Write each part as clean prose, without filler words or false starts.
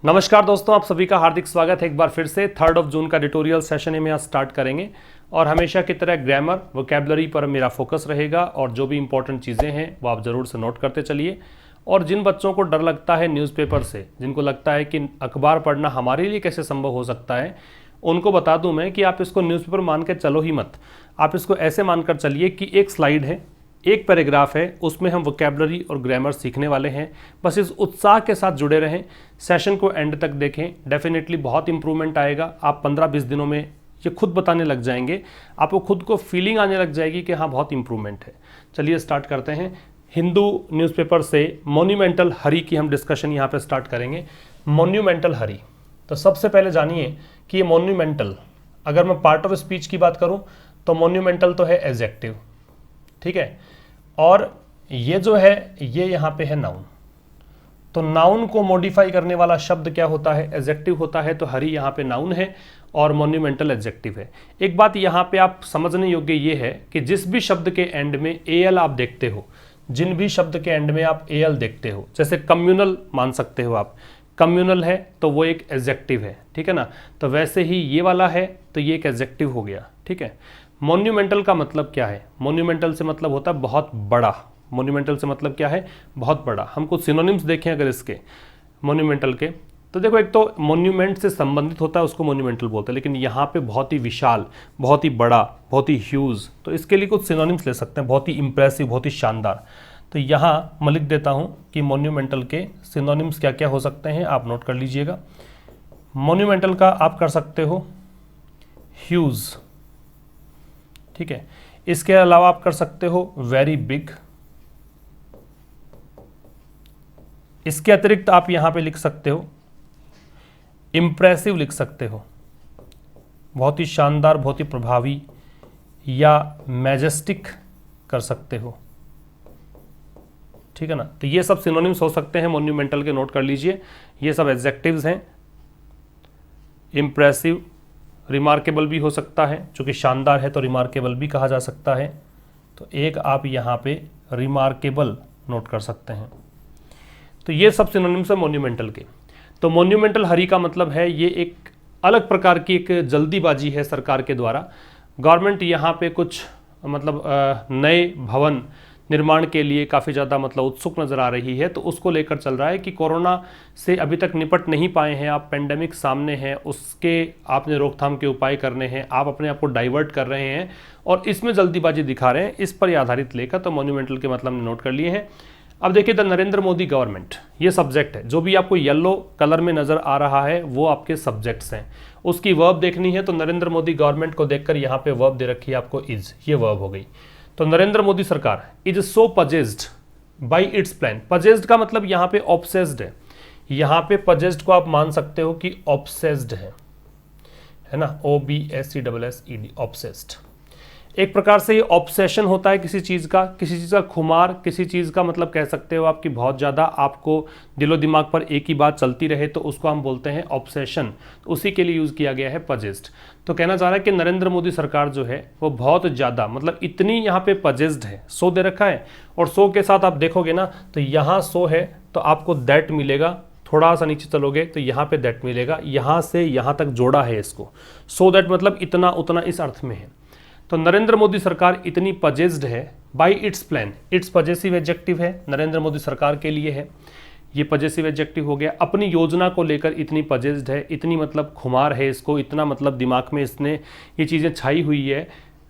नमस्कार दोस्तों, आप सभी का हार्दिक स्वागत है एक बार फिर से 3 जून का ट्यूटोरियल सेशन में आज स्टार्ट करेंगे। और हमेशा की तरह ग्रामर वोकैबुलरी पर मेरा फोकस रहेगा और जो भी इंपॉर्टेंट चीज़ें हैं वो आप ज़रूर से नोट करते चलिए। और जिन बच्चों को डर लगता है न्यूज़पेपर से, जिनको लगता है कि अखबार पढ़ना हमारे लिए कैसे संभव हो सकता है, उनको बता दूं मैं कि आप इसको न्यूज़पेपर मान के चलो ही मत। आप इसको ऐसे मानकर चलिए कि एक स्लाइड है, एक पैराग्राफ है, उसमें हम वोकैबुलरी और ग्रामर सीखने वाले हैं। बस इस उत्साह के साथ जुड़े रहें, सेशन को एंड तक देखें, डेफिनेटली बहुत इंप्रूवमेंट आएगा। आप 15-20 दिनों में ये खुद बताने लग जाएंगे, आपको खुद को फीलिंग आने लग जाएगी कि हाँ बहुत इंप्रूवमेंट है। चलिए स्टार्ट करते हैं। हिंदू न्यूज़पेपर से मॉन्यूमेंटल हरी की हम डिस्कशन यहाँ पे स्टार्ट करेंगे। मॉन्यूमेंटल हरी, तो सबसे पहले जानिए कि ये मॉन्यूमेंटल, अगर मैं पार्ट ऑफ स्पीच की बात करूँ तो मॉन्यूमेंटल तो है एडजेक्टिव, ठीक है। और ये जो है ये यहाँ पे है नाउन, तो नाउन को मॉडिफाई करने वाला शब्द क्या होता है? एडजेक्टिव होता है। तो हरी यहाँ पे नाउन है और मॉन्यूमेंटल एडजेक्टिव है। एक बात यहाँ पे आप समझने योग्य ये है कि जिस भी शब्द के एंड में एल आप देखते हो, जिन भी शब्द के एंड में आप एल देखते हो, जैसे कम्युनल मान सकते हो आप, कम्युनल है तो वो एक एडजेक्टिव है, ठीक है ना। तो वैसे ही ये वाला है तो ये एक एडजेक्टिव हो गया, ठीक है। मॉन्यूमेंटल का मतलब क्या है? मॉन्यूमेंटल से मतलब होता है बहुत बड़ा। मॉन्यूमेंटल से मतलब क्या है? बहुत बड़ा। हम कुछ सिनोनिम्स देखें अगर इसके मॉन्यूमेंटल के, तो देखो एक तो मॉन्यूमेंट से संबंधित होता है उसको मॉन्यूमेंटल बोलते हैं, लेकिन यहाँ पे बहुत ही विशाल, बहुत ही बड़ा, बहुत ही ह्यूज, तो इसके लिए कुछ सिनोनिम्स ले सकते हैं। बहुत ही इंप्रेसिव, बहुत ही शानदार। तो यहाँ मैं लिख देता हूँ कि मॉन्यूमेंटल के सिनोनिम्स क्या क्या हो सकते हैं, आप नोट कर लीजिएगा। मॉन्यूमेंटल का आप कर सकते हो ह्यूज, ठीक है। इसके अलावा आप कर सकते हो वेरी बिग। इसके अतिरिक्त आप यहां पे लिख सकते हो इंप्रेसिव, लिख सकते हो बहुत ही शानदार, बहुत ही प्रभावी, या मैजेस्टिक कर सकते हो, ठीक है ना। तो ये सब सिनोनिम्स हो सकते हैं मॉन्यूमेंटल के, नोट कर लीजिए। ये सब एडजेक्टिव्स हैं। इंप्रेसिव, रिमार्केबल भी हो सकता है, चूँकि शानदार है तो रिमार्केबल भी कहा जा सकता है। तो एक आप यहाँ पे रिमार्केबल नोट कर सकते हैं। तो ये सब सिनोनिम्स है मॉन्यूमेंटल के। तो मॉन्यूमेंटल हरी का मतलब है ये एक अलग प्रकार की एक जल्दीबाजी है सरकार के द्वारा। गवर्नमेंट यहाँ पे कुछ मतलब नए भवन निर्माण के लिए काफ़ी ज़्यादा मतलब उत्सुक नज़र आ रही है। तो उसको लेकर चल रहा है कि कोरोना से अभी तक निपट नहीं पाए हैं आप, पेंडेमिक सामने है, उसके आपने रोकथाम के उपाय करने हैं, आप अपने आप को डाइवर्ट कर रहे हैं और इसमें जल्दीबाजी दिखा रहे हैं, इस पर आधारित लेकर तो मॉन्यूमेंटल के मतलब हमने नोट कर लिए हैं। अब देखिए द नरेंद्र मोदी गवर्नमेंट, ये सब्जेक्ट है। जो भी आपको येलो कलर में नज़र आ रहा है वो आपके सब्जेक्ट्स हैं। उसकी वर्ब देखनी है तो नरेंद्र मोदी गवर्नमेंट को देखकर यहाँ पे वर्ब दे रखी है आपको इज, ये वर्ब हो गई। तो नरेंद्र मोदी सरकार is so possessed by its plan. Possessed का मतलब यहाँ पे ऑब्सेस्ड है। यहाँ पे पजेस्ड को आप मान सकते हो कि ऑब्सेस्ड है ना, OBSESSED, ऑब्सेस्ड। एक प्रकार से ये ऑब्सेशन होता है किसी चीज़ का, किसी चीज़ का खुमार, किसी चीज़ का मतलब कह सकते हो आपकी बहुत ज़्यादा आपको दिलो दिमाग पर एक ही बात चलती रहे, तो उसको हम बोलते हैं ऑब्सेशन। तो उसी के लिए यूज़ किया गया है पजेस्ड। तो कहना चाह रहा है कि नरेंद्र मोदी सरकार जो है वो बहुत ज़्यादा मतलब इतनी यहाँ पे पजेस्ड है, सो दे रखा है, और सो के साथ आप देखोगे ना तो यहाँ सो है तो आपको दैट मिलेगा, थोड़ा सा नीचे चलोगे तो यहाँ पे दैट मिलेगा, यहाँ से यहाँ तक जोड़ा है इसको, सो दैट मतलब इतना उतना इस अर्थ में है। तो नरेंद्र मोदी सरकार इतनी पजेस्ड है by its plan, it's possessive adjective है, नरेंद्र मोदी सरकार के लिए है, ये पजेसिव एडजेक्टिव हो गया। अपनी योजना को लेकर इतनी पजेस्ड है, इतनी मतलब खुमार है इसको, इतना मतलब दिमाग में इसने ये चीज़ें छाई हुई है।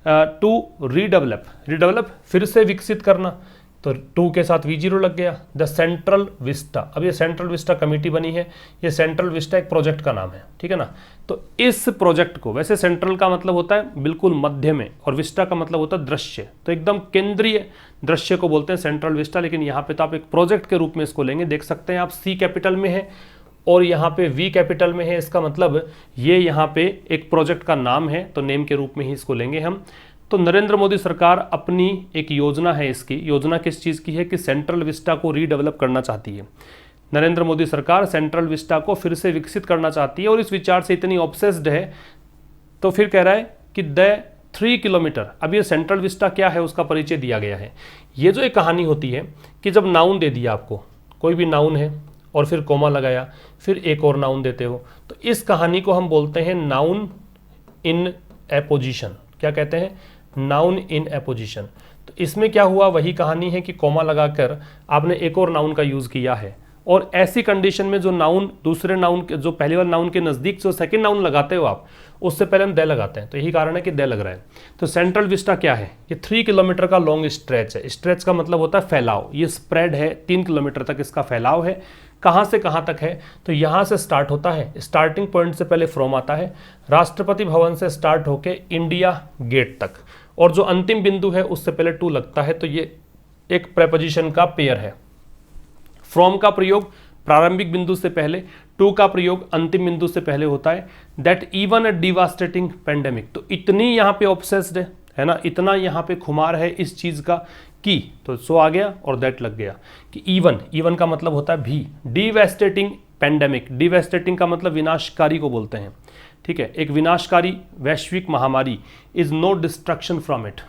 टू रीडेवलप, रीडेवलप फिर से विकसित करना, तो टू के साथ V0 लग गया। द सेंट्रल विस्टा, अब ये सेंट्रल विस्टा कमेटी बनी है, ये सेंट्रल विस्टा एक प्रोजेक्ट का नाम है, ठीक है ना। तो इस प्रोजेक्ट को, वैसे सेंट्रल का मतलब होता है बिल्कुल मध्य में और विस्टा का मतलब होता है दृश्य, तो एकदम केंद्रीय दृश्य को बोलते हैं सेंट्रल विस्टा। लेकिन यहाँ पे तो आप एक प्रोजेक्ट के रूप में इसको लेंगे। देख सकते हैं आप C कैपिटल में है और यहाँ पे V कैपिटल में है, इसका मतलब ये यहाँ पे एक प्रोजेक्ट का नाम है, तो नेम के रूप में ही इसको लेंगे हम। तो नरेंद्र मोदी सरकार अपनी एक योजना है, इसकी योजना किस चीज़ की है कि सेंट्रल विस्टा को रीडेवलप करना चाहती है। नरेंद्र मोदी सरकार सेंट्रल विस्टा को फिर से विकसित करना चाहती है और इस विचार से इतनी ऑब्सेस्ड है, तो फिर कह रहा है कि द 3 किलोमीटर, अब ये सेंट्रल विस्टा क्या है उसका परिचय दिया गया है। ये जो एक कहानी होती है कि जब नाउन दे दिया आपको, कोई भी नाउन है और फिर कोमा लगाया, फिर एक और नाउन देते हो। तो इस कहानी को हम बोलते हैं नाउन इन एपोजिशन। क्या कहते हैं? Noun in apposition. तो इसमें क्या हुआ, वही कहानी है कि कोमा लगाकर आपने एक और नाउन का यूज किया है, और ऐसी कंडीशन में जो नाउन दूसरे नाउन के, जो पहले वाले नाउन के नजदीक जो सेकंड नाउन लगाते हो आप, उससे पहले हम दे लगाते हैं। तो यही कारण है कि दे लग रहा है। तो सेंट्रल विस्टा क्या है? ये 3 किलोमीटर का लॉन्ग स्ट्रेच है। स्ट्रेच का मतलब होता है फैलाव। ये स्प्रेड है, 3 किलोमीटर तक इसका फैलाव है। कहाँ से कहाँ तक है? तो यहाँ से स्टार्ट होता है, स्टार्टिंग पॉइंट से पहले फ्रॉम आता है, राष्ट्रपति भवन से स्टार्ट होके इंडिया गेट तक, और जो अंतिम बिंदु है उससे पहले टू लगता है। तो ये एक प्रेपोजिशन का पेयर है। फ्रॉम का प्रयोग प्रारंभिक बिंदु से पहले, टू का प्रयोग अंतिम बिंदु से पहले होता है। That even a devastating pandemic, तो इतनी यहाँ पे ऑब्सेस्ड है ना, इतना यहाँ पे खुमार है इस चीज का कि, तो सो आ गया और दैट लग गया कि इवन का मतलब होता है भी। डिवास्टेटिंग पेंडेमिक, डिवास्टेटिंग का मतलब विनाशकारी को बोलते हैं, ठीक है। एक विनाशकारी वैश्विक महामारी, is no destruction from it.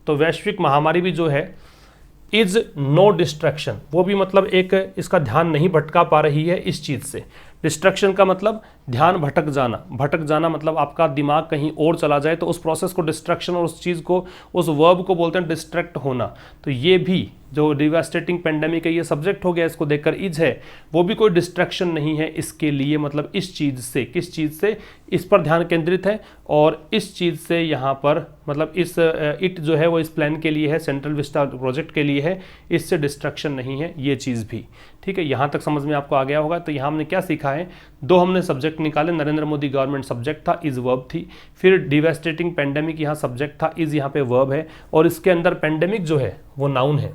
तो वैश्विक महामारी भी जो है इज नो डिस्ट्रैक्शन, वो भी मतलब एक इसका ध्यान नहीं भटका पा रही है इस चीज से। डिस्ट्रैक्शन का मतलब ध्यान भटक जाना मतलब आपका दिमाग कहीं और चला जाए, तो उस प्रोसेस को डिस्ट्रैक्शन, और उस चीज को, उस वर्ब को बोलते हैं डिस्ट्रैक्ट होना। तो ये भी जो डिवास्टेटिंग पेंडेमिक है, ये सब्जेक्ट हो गया, इसको देखकर इज है, वो भी कोई डिस्ट्रैक्शन नहीं है इसके लिए, मतलब इस चीज से, किस चीज से, इस पर ध्यान केंद्रित है, और इस चीज से यहाँ पर मतलब इस इट जो है वो इस प्लान के लिए है, सेंट्रल विस्टा प्रोजेक्ट के लिए है, इससे डिस्ट्रैक्शन नहीं है ये चीज भी, ठीक है। यहाँ तक समझ में आपको आ गया होगा। तो यहाँ हमने क्या सीखा है, 2 हमने सब्जेक्ट निकाले। नरेंद्र मोदी गवर्नमेंट सब्जेक्ट था, इज वर्ब थी, फिर डिवास्टेटिंग पेंडेमिक यहाँ सब्जेक्ट था, इज यहाँ पे वर्ब है, और इसके अंदर पेंडेमिक जो है वो नाउन है,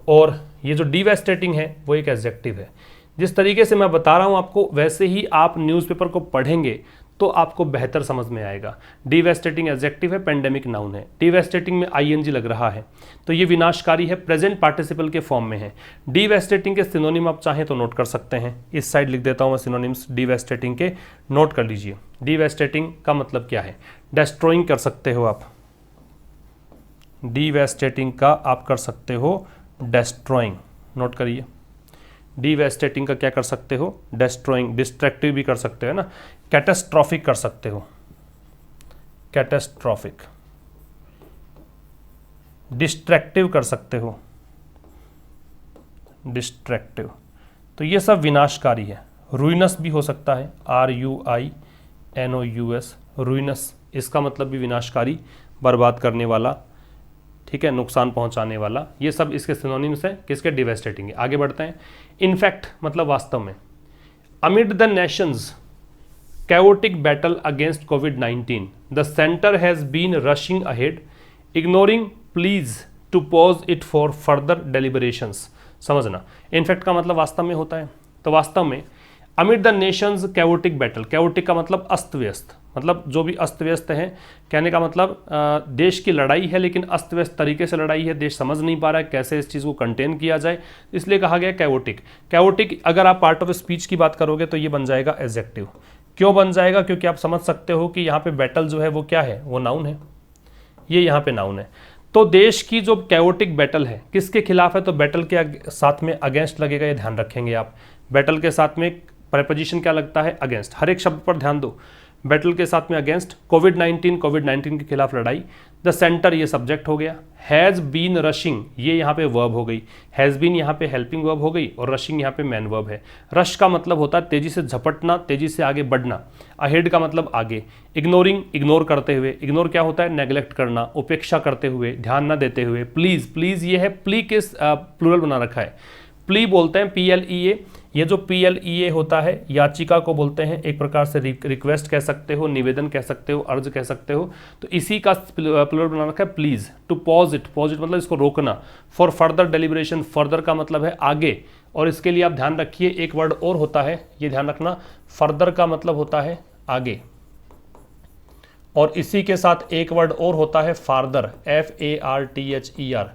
और ये जो डिवास्टेटिंग है वो एक एडजेक्टिव है। जिस तरीके से मैं बता रहा हूँ आपको, वैसे ही आप न्यूज़पेपर को पढ़ेंगे तो आपको बेहतर समझ में आएगा। डिवास्टेटिंग एडजेक्टिव है, पेंडेमिक नाउन है, डिवास्टेटिंग में आईएनजी लग रहा है, तो ये विनाशकारी है, प्रेजेंट पार्टिसिपल के फॉर्म में है। डिवास्टेटिंग के सिनोनिम आप चाहें तो नोट कर सकते हैं, इस साइड लिख देता हूं मैं सिनोनिम्स डिवास्टेटिंग के, नोट कर लीजिए। डिवास्टेटिंग का मतलब क्या है? डेस्ट्रॉइंग कर सकते हो आप, डिवास्टेटिंग का आप कर सकते हो डेस्ट्रॉइंग, नोट करिए। डिवास्टेटिंग का क्या कर सकते हो? डेस्ट्रॉइंग। डिस्ट्रैक्टिव भी कर सकते हो ना, कैटास्ट्रॉफिक कर सकते हो, कैटास्ट्रॉफिक। डिस्ट्रैक्टिव कर सकते हो, डिस्ट्रैक्टिव। तो ये सब विनाशकारी है। रुइनस भी हो सकता है, RUINOUS, रुइनस, इसका मतलब भी विनाशकारी, बर्बाद करने वाला, ठीक है, नुकसान पहुंचाने वाला। ये सब इसके सिनोनिम्स हैं, किसके? डिवास्टेटिंग के। आगे बढ़ते हैं। इनफैक्ट मतलब वास्तव में। Amid the Nations chaotic battle against COVID-19, the center has been rushing ahead, ignoring pleas to pause it for further deliberations। समझना, इनफैक्ट का मतलब वास्तव में होता है। तो वास्तव में amid the Nations chaotic battle, chaotic का मतलब अस्त व्यस्त, मतलब जो भी अस्त व्यस्त है, कहने का मतलब देश की लड़ाई है, लेकिन अस्त व्यस्त तरीके से लड़ाई है, देश समझ नहीं पा रहा है कैसे इस चीज़ को कंटेन किया जाए, इसलिए कहा गया chaotic। chaotic अगर आप पार्ट ऑफ स्पीच की बात करोगे तो ये बन जाएगा एडजेक्टिव। क्यों बन जाएगा? क्योंकि आप समझ सकते हो कि यहाँ पे बैटल जो है वो क्या है, वो नाउन है, ये यहाँ पे नाउन है। तो देश की जो कैओटिक बैटल है किसके खिलाफ है? तो बैटल के साथ में अगेंस्ट लगेगा, ये ध्यान रखेंगे आप। बैटल के साथ में प्रेपोजिशन क्या लगता है? अगेंस्ट। हर एक शब्द पर ध्यान दो। बैटल के साथ में अगेंस्ट, कोविड-19 के खिलाफ लड़ाई। द सेंटर ये सब्जेक्ट हो गया। हैज़ बीन रशिंग, ये यहाँ पे वर्ब हो गई। हैज़ बीन यहाँ पे हेल्पिंग वर्ब हो गई, और रशिंग यहाँ पे मैन वर्ब है। रश का मतलब होता है तेजी से झपटना, तेजी से आगे बढ़ना। अहेड का मतलब आगे। इग्नोरिंग, इग्नोर करते हुए। इग्नोर क्या होता है? नेग्लेक्ट करना, उपेक्षा करते हुए, ध्यान न देते हुए। प्लीज, प्लीज ये है, प्ली किस प्लूरल बना रखा है, प्ली बोलते हैं, PLEA। ये जो PLEA होता है याचिका को बोलते हैं, एक प्रकार से रिक्वेस्ट कह सकते हो, निवेदन कह सकते हो, अर्ज कह सकते हो। तो इसी का प्लूरल बना रखा है please. To pause it, pause it मतलब इसको रोकना। फॉर फर्दर डेलिब्रेशन, फर्दर का मतलब है आगे, और इसके लिए आप ध्यान रखिए एक वर्ड और होता है, ये ध्यान रखना, फर्दर का मतलब होता है आगे, और इसी के साथ एक वर्ड और होता है फार्दर, FARTHER,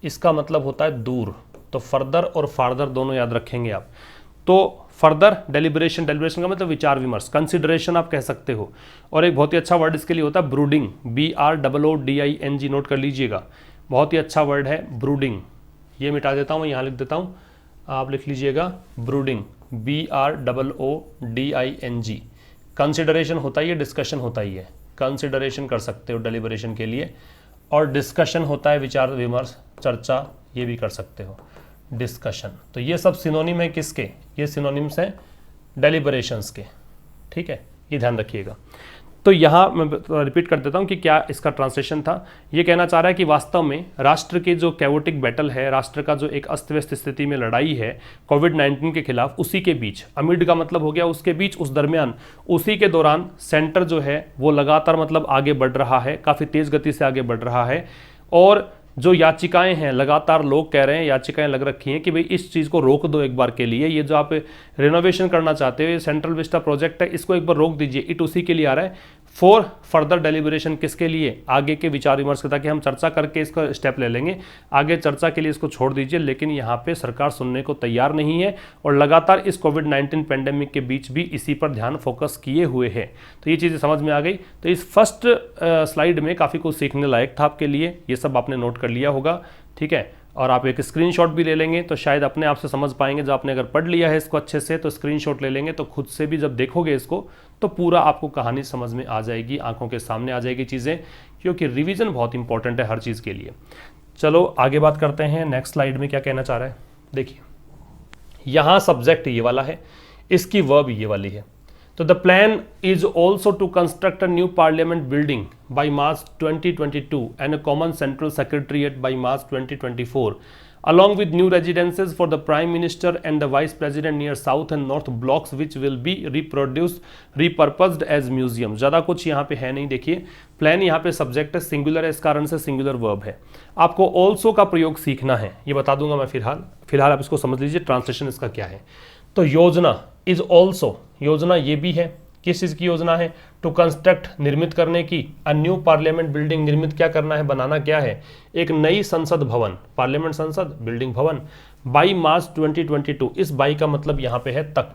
इसका मतलब होता है दूर। तो फर्दर और फार्दर दोनों याद रखेंगे आप। तो फर्दर डेलिब्रेशन, डेलिब्रेशन का मतलब विचार विमर्श, कंसिडरेशन आप कह सकते हो। और एक बहुत ही अच्छा वर्ड इसके लिए होता है ब्रूडिंग, BROODING, नोट कर लीजिएगा, बहुत ही अच्छा वर्ड है ब्रूडिंग। ये मिटा देता हूँ मैं, यहाँ लिख देता हूँ आप लिख लीजिएगा ब्रूडिंग, BROODING। कंसिडरेशन होता ही है, डिस्कशन होता ही है। कंसिडरेशन कर सकते हो डेलिब्रेशन के लिए, और डिस्कशन होता है विचार विमर्श, चर्चा, ये भी कर सकते हो डिस्कशन। तो ये सब सिनोनिम है किसके? ये सिनोनिम्स हैं डेलिब्रेशंस के, ठीक है, ये ध्यान रखिएगा। तो यहाँ मैं रिपीट कर देता हूँ कि क्या इसका ट्रांसलेशन था। ये कहना चाह रहा है कि वास्तव में राष्ट्र के जो कैओटिक बैटल है, राष्ट्र का जो एक अस्त व्यस्त स्थिति में लड़ाई है कोविड-19 के खिलाफ, उसी के बीच, अमिड का मतलब हो गया उसके बीच, उस दरमियान, उसी के दौरान सेंटर जो है वो लगातार मतलब आगे बढ़ रहा है, काफ़ी तेज़ गति से आगे बढ़ रहा है। और जो याचिकाएं हैं, लगातार लोग कह रहे हैं, याचिकाएं लग रखी हैं कि भाई इस चीज़ को रोक दो एक बार के लिए, ये जो आप रिनोवेशन करना चाहते हो, ये सेंट्रल विस्टा प्रोजेक्ट है, इसको एक बार रोक दीजिए। इट उसी के लिए आ रहा है, फॉर फर्दर डेलिब्रेशन, किसके लिए? आगे के विचार विमर्श, ताकि हम चर्चा करके इसका स्टेप ले लेंगे, आगे चर्चा के लिए इसको छोड़ दीजिए। लेकिन यहाँ पे सरकार सुनने को तैयार नहीं है और लगातार इस कोविड-19 पेंडेमिक के बीच भी इसी पर ध्यान फोकस किए हुए है। तो ये चीज़ें समझ में आ गई। तो इस फर्स्ट स्लाइड में काफ़ी कुछ सीखने लायक था आपके लिए, ये सब आपने नोट कर लिया होगा, ठीक है। और आप एक स्क्रीनशॉट भी ले लेंगे तो शायद अपने आप से समझ पाएंगे। जब आपने अगर पढ़ लिया है इसको अच्छे से तो स्क्रीनशॉट ले लेंगे, तो खुद से भी जब देखोगे इसको तो पूरा आपको कहानी समझ में आ जाएगी, आंखों के सामने आ जाएगी चीज़ें, क्योंकि रिवीजन बहुत इंपॉर्टेंट है हर चीज़ के लिए। चलो आगे बात करते हैं। नेक्स्ट स्लाइड में क्या कहना चाह रहा है, देखिए यहाँ सब्जेक्ट ये वाला है, इसकी वर्ब ये वाली है। तो the plan is also to construct a new parliament building by March 2022 and a common central secretariat by March 2024 along with new residences for the Prime Minister and the Vice President near South and North blocks which will be repurposed as museum। ज़्यादा कुछ यहाँ पे है नहीं। देखिए plan यहाँ पे subject है, सिंगुलर है, इस कारण से सिंगुलर वर्ब है। आपको ऑल्सो का प्रयोग सीखना है, ये बता दूंगा मैं फिलहाल आप इसको समझ लीजिए ट्रांसलेशन इसका क्या है। तो योजना इज ऑल्सो, योजना ये भी है, किस चीज़ की योजना है? टू कंस्ट्रक्ट, निर्मित करने की, अ न्यू पार्लियामेंट बिल्डिंग, निर्मित क्या करना है, बनाना क्या है? एक नई संसद भवन, पार्लियामेंट संसद, बिल्डिंग भवन, बाई मार्च 2022। इस बाई का मतलब यहाँ पे है तक,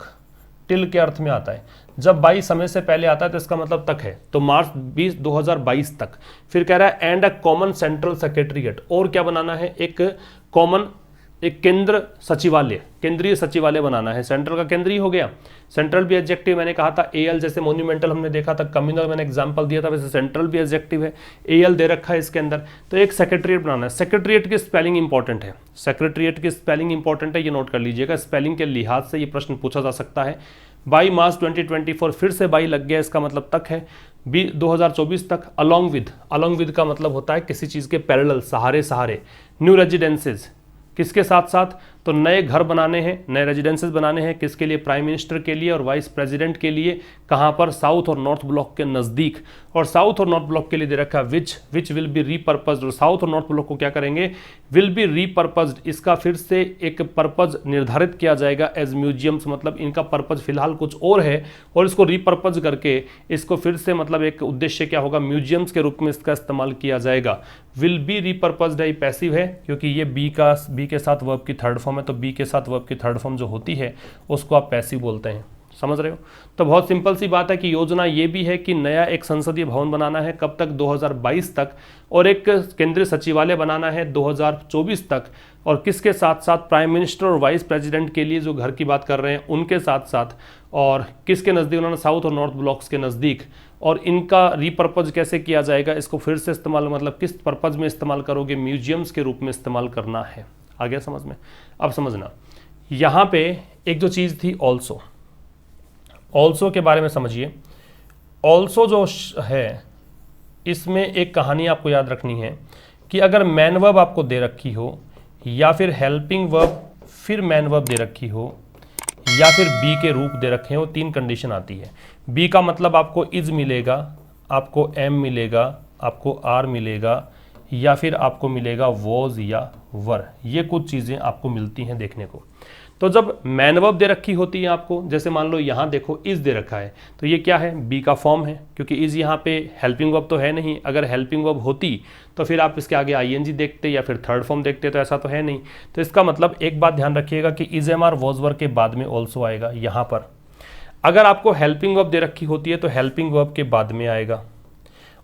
टिल के अर्थ में आता है। जब बाई समय से पहले आता है तो इसका मतलब तक है, तो मार्च 2022 तक। फिर कह रहा है and a common central secretariat, और क्या बनाना है? एक कॉमन, एक केंद्र सचिवालय, केंद्रीय सचिवालय बनाना है। सेंट्रल का केंद्रीय हो गया, सेंट्रल भी एडजेक्टिव मैंने कहा था। एल जैसे मोन्यूमेंटल हमने देखा था, कम्युनल मैंने एग्जांपल दिया था, वैसे सेंट्रल भी एडजेक्टिव है, एल दे रखा है इसके अंदर। तो एक सेक्रेटरीट बनाना है। सेक्रेटरीट की स्पेलिंग इंपॉर्टेंट है, सेक्रेटरीट की स्पेलिंग इंपॉर्टेंट है, ये नोट कर लीजिएगा। स्पेलिंग के लिहाज से ये प्रश्न पूछा जा सकता है। बाई मार्च 2024, फिर से बाई लग गया, इसका मतलब तक है। 2024 तक। अलॉन्ग विद का मतलब होता है किसी चीज़ के पैरेलल, सहारे। न्यू रेजिडेंसेज, किसके साथ साथ? तो नए घर बनाने हैं, नए रेजिडेंसेस बनाने हैं, किसके लिए? प्राइम मिनिस्टर के लिए और वाइस प्रेसिडेंट के लिए। कहाँ पर? साउथ और नॉर्थ ब्लॉक के नज़दीक। और साउथ और नॉर्थ ब्लॉक के लिए दे रखा है विच विल बी रीपर्पज्ड। और साउथ और नॉर्थ ब्लॉक को क्या करेंगे? विल बी रीपर्पज्ड, इसका फिर से एक पर्पज निर्धारित किया जाएगा एज म्यूजियम्स, मतलब इनका पर्पज फिलहाल कुछ और है और इसको रीपर्पज करके इसको फिर से मतलब एक उद्देश्य क्या होगा? म्यूजियम्स के रूप में इसका इस्तेमाल किया जाएगा। विल बी रीपर्पज्ड है, पैसिव है क्योंकि ये बी के साथ वर्ब की थर्ड फॉर्म है, तो बी के साथ वर्ब की थर्ड फॉर्म जो होती है उसको आप पैसिव बोलते हैं। समझ रहे हो? तो बहुत सिंपल सी बात है कि योजना ये भी है कि नया एक संसदीय भवन बनाना है, कब तक? 2022 तक। और एक केंद्रीय सचिवालय बनाना है 2024 तक। और किसके साथ साथ? प्राइम मिनिस्टर और वाइस प्रेसिडेंट के लिए जो घर की बात कर रहे हैं उनके साथ साथ। और किसके नज़दीक? उन्होंने साउथ और नॉर्थ ब्लॉक्स के नज़दीक। और इनका रीपर्पज कैसे किया जाएगा? इसको फिर से इस्तेमाल, मतलब किस पर्पज में इस्तेमाल करोगे? म्यूजियम्स के रूप में इस्तेमाल करना है। आ गया समझ में? अब समझना, यहाँ पे एक जो चीज़ थी ऑल्सो के बारे में समझिए। ऑल्सो जो है इसमें एक कहानी आपको याद रखनी है कि अगर मैन वर्ब आपको दे रखी हो या फिर हेल्पिंग वर्ब फिर मैन वर्ब दे रखी हो या फिर बी के रूप दे रखे हो, 3 कंडीशन आती है। बी का मतलब आपको इज मिलेगा, आपको एम मिलेगा, आपको आर मिलेगा या फिर आपको मिलेगा वॉज या वर। ये कुछ चीज़ें आपको मिलती हैं देखने को। तो जब मैन वर्ब दे रखी होती है आपको, जैसे मान लो यहाँ देखो इज दे रखा है, तो ये क्या है? बी का फॉर्म है, क्योंकि इज यहाँ पे हेल्पिंग वर्ब तो है नहीं। अगर हेल्पिंग वर्ब होती तो फिर आप इसके आगे आईएनजी देखते या फिर थर्ड फॉर्म देखते, तो ऐसा तो है नहीं। तो इसका मतलब एक बात ध्यान रखिएगा कि is am are was were के बाद में ऑल्सो आएगा यहाँ पर। अगर आपको हेल्पिंग वर्ब दे रखी होती है तो हेल्पिंग वर्ब के बाद में आएगा।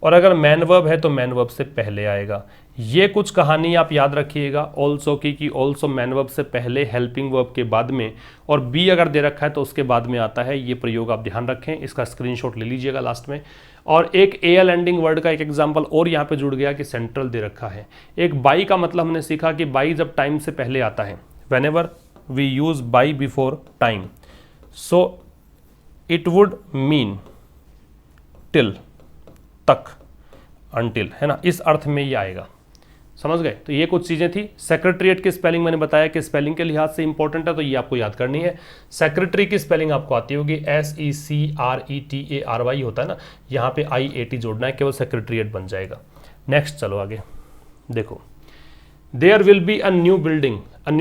और अगर मैन वर्ब है तो मैन वर्ब से पहले आएगा। ये कुछ कहानी आप याद रखिएगा ऑल्सो की कि ऑल्सो मैन वर्ब से पहले, हेल्पिंग वर्ब के बाद में, और बी अगर दे रखा है तो उसके बाद में आता है। ये प्रयोग आप ध्यान रखें, इसका स्क्रीनशॉट ले लीजिएगा लास्ट में। और एक एल एंडिंग वर्ड का एक एग्जांपल और यहाँ पे जुड़ गया कि सेंट्रल दे रखा है। एक बाई का मतलब हमने सीखा कि बाई जब टाइम से पहले आता है, whenever we use by before time, so it would mean till, तक, अनटिल, है ना, इस अर्थ में ये आएगा। समझ गए? तो ये कुछ चीज़ें थी। सेक्रेटरीट की स्पेलिंग मैंने बताया कि स्पेलिंग के लिहाज से इंपॉर्टेंट है, तो ये आपको याद करनी है। सेक्रेटरी की स्पेलिंग आपको आती होगी, SECRETARY होता है ना, यहाँ पे IAT जोड़ना है, केवल सेक्रेटरीट बन जाएगा। नेक्स्ट चलो आगे देखो, there will be a new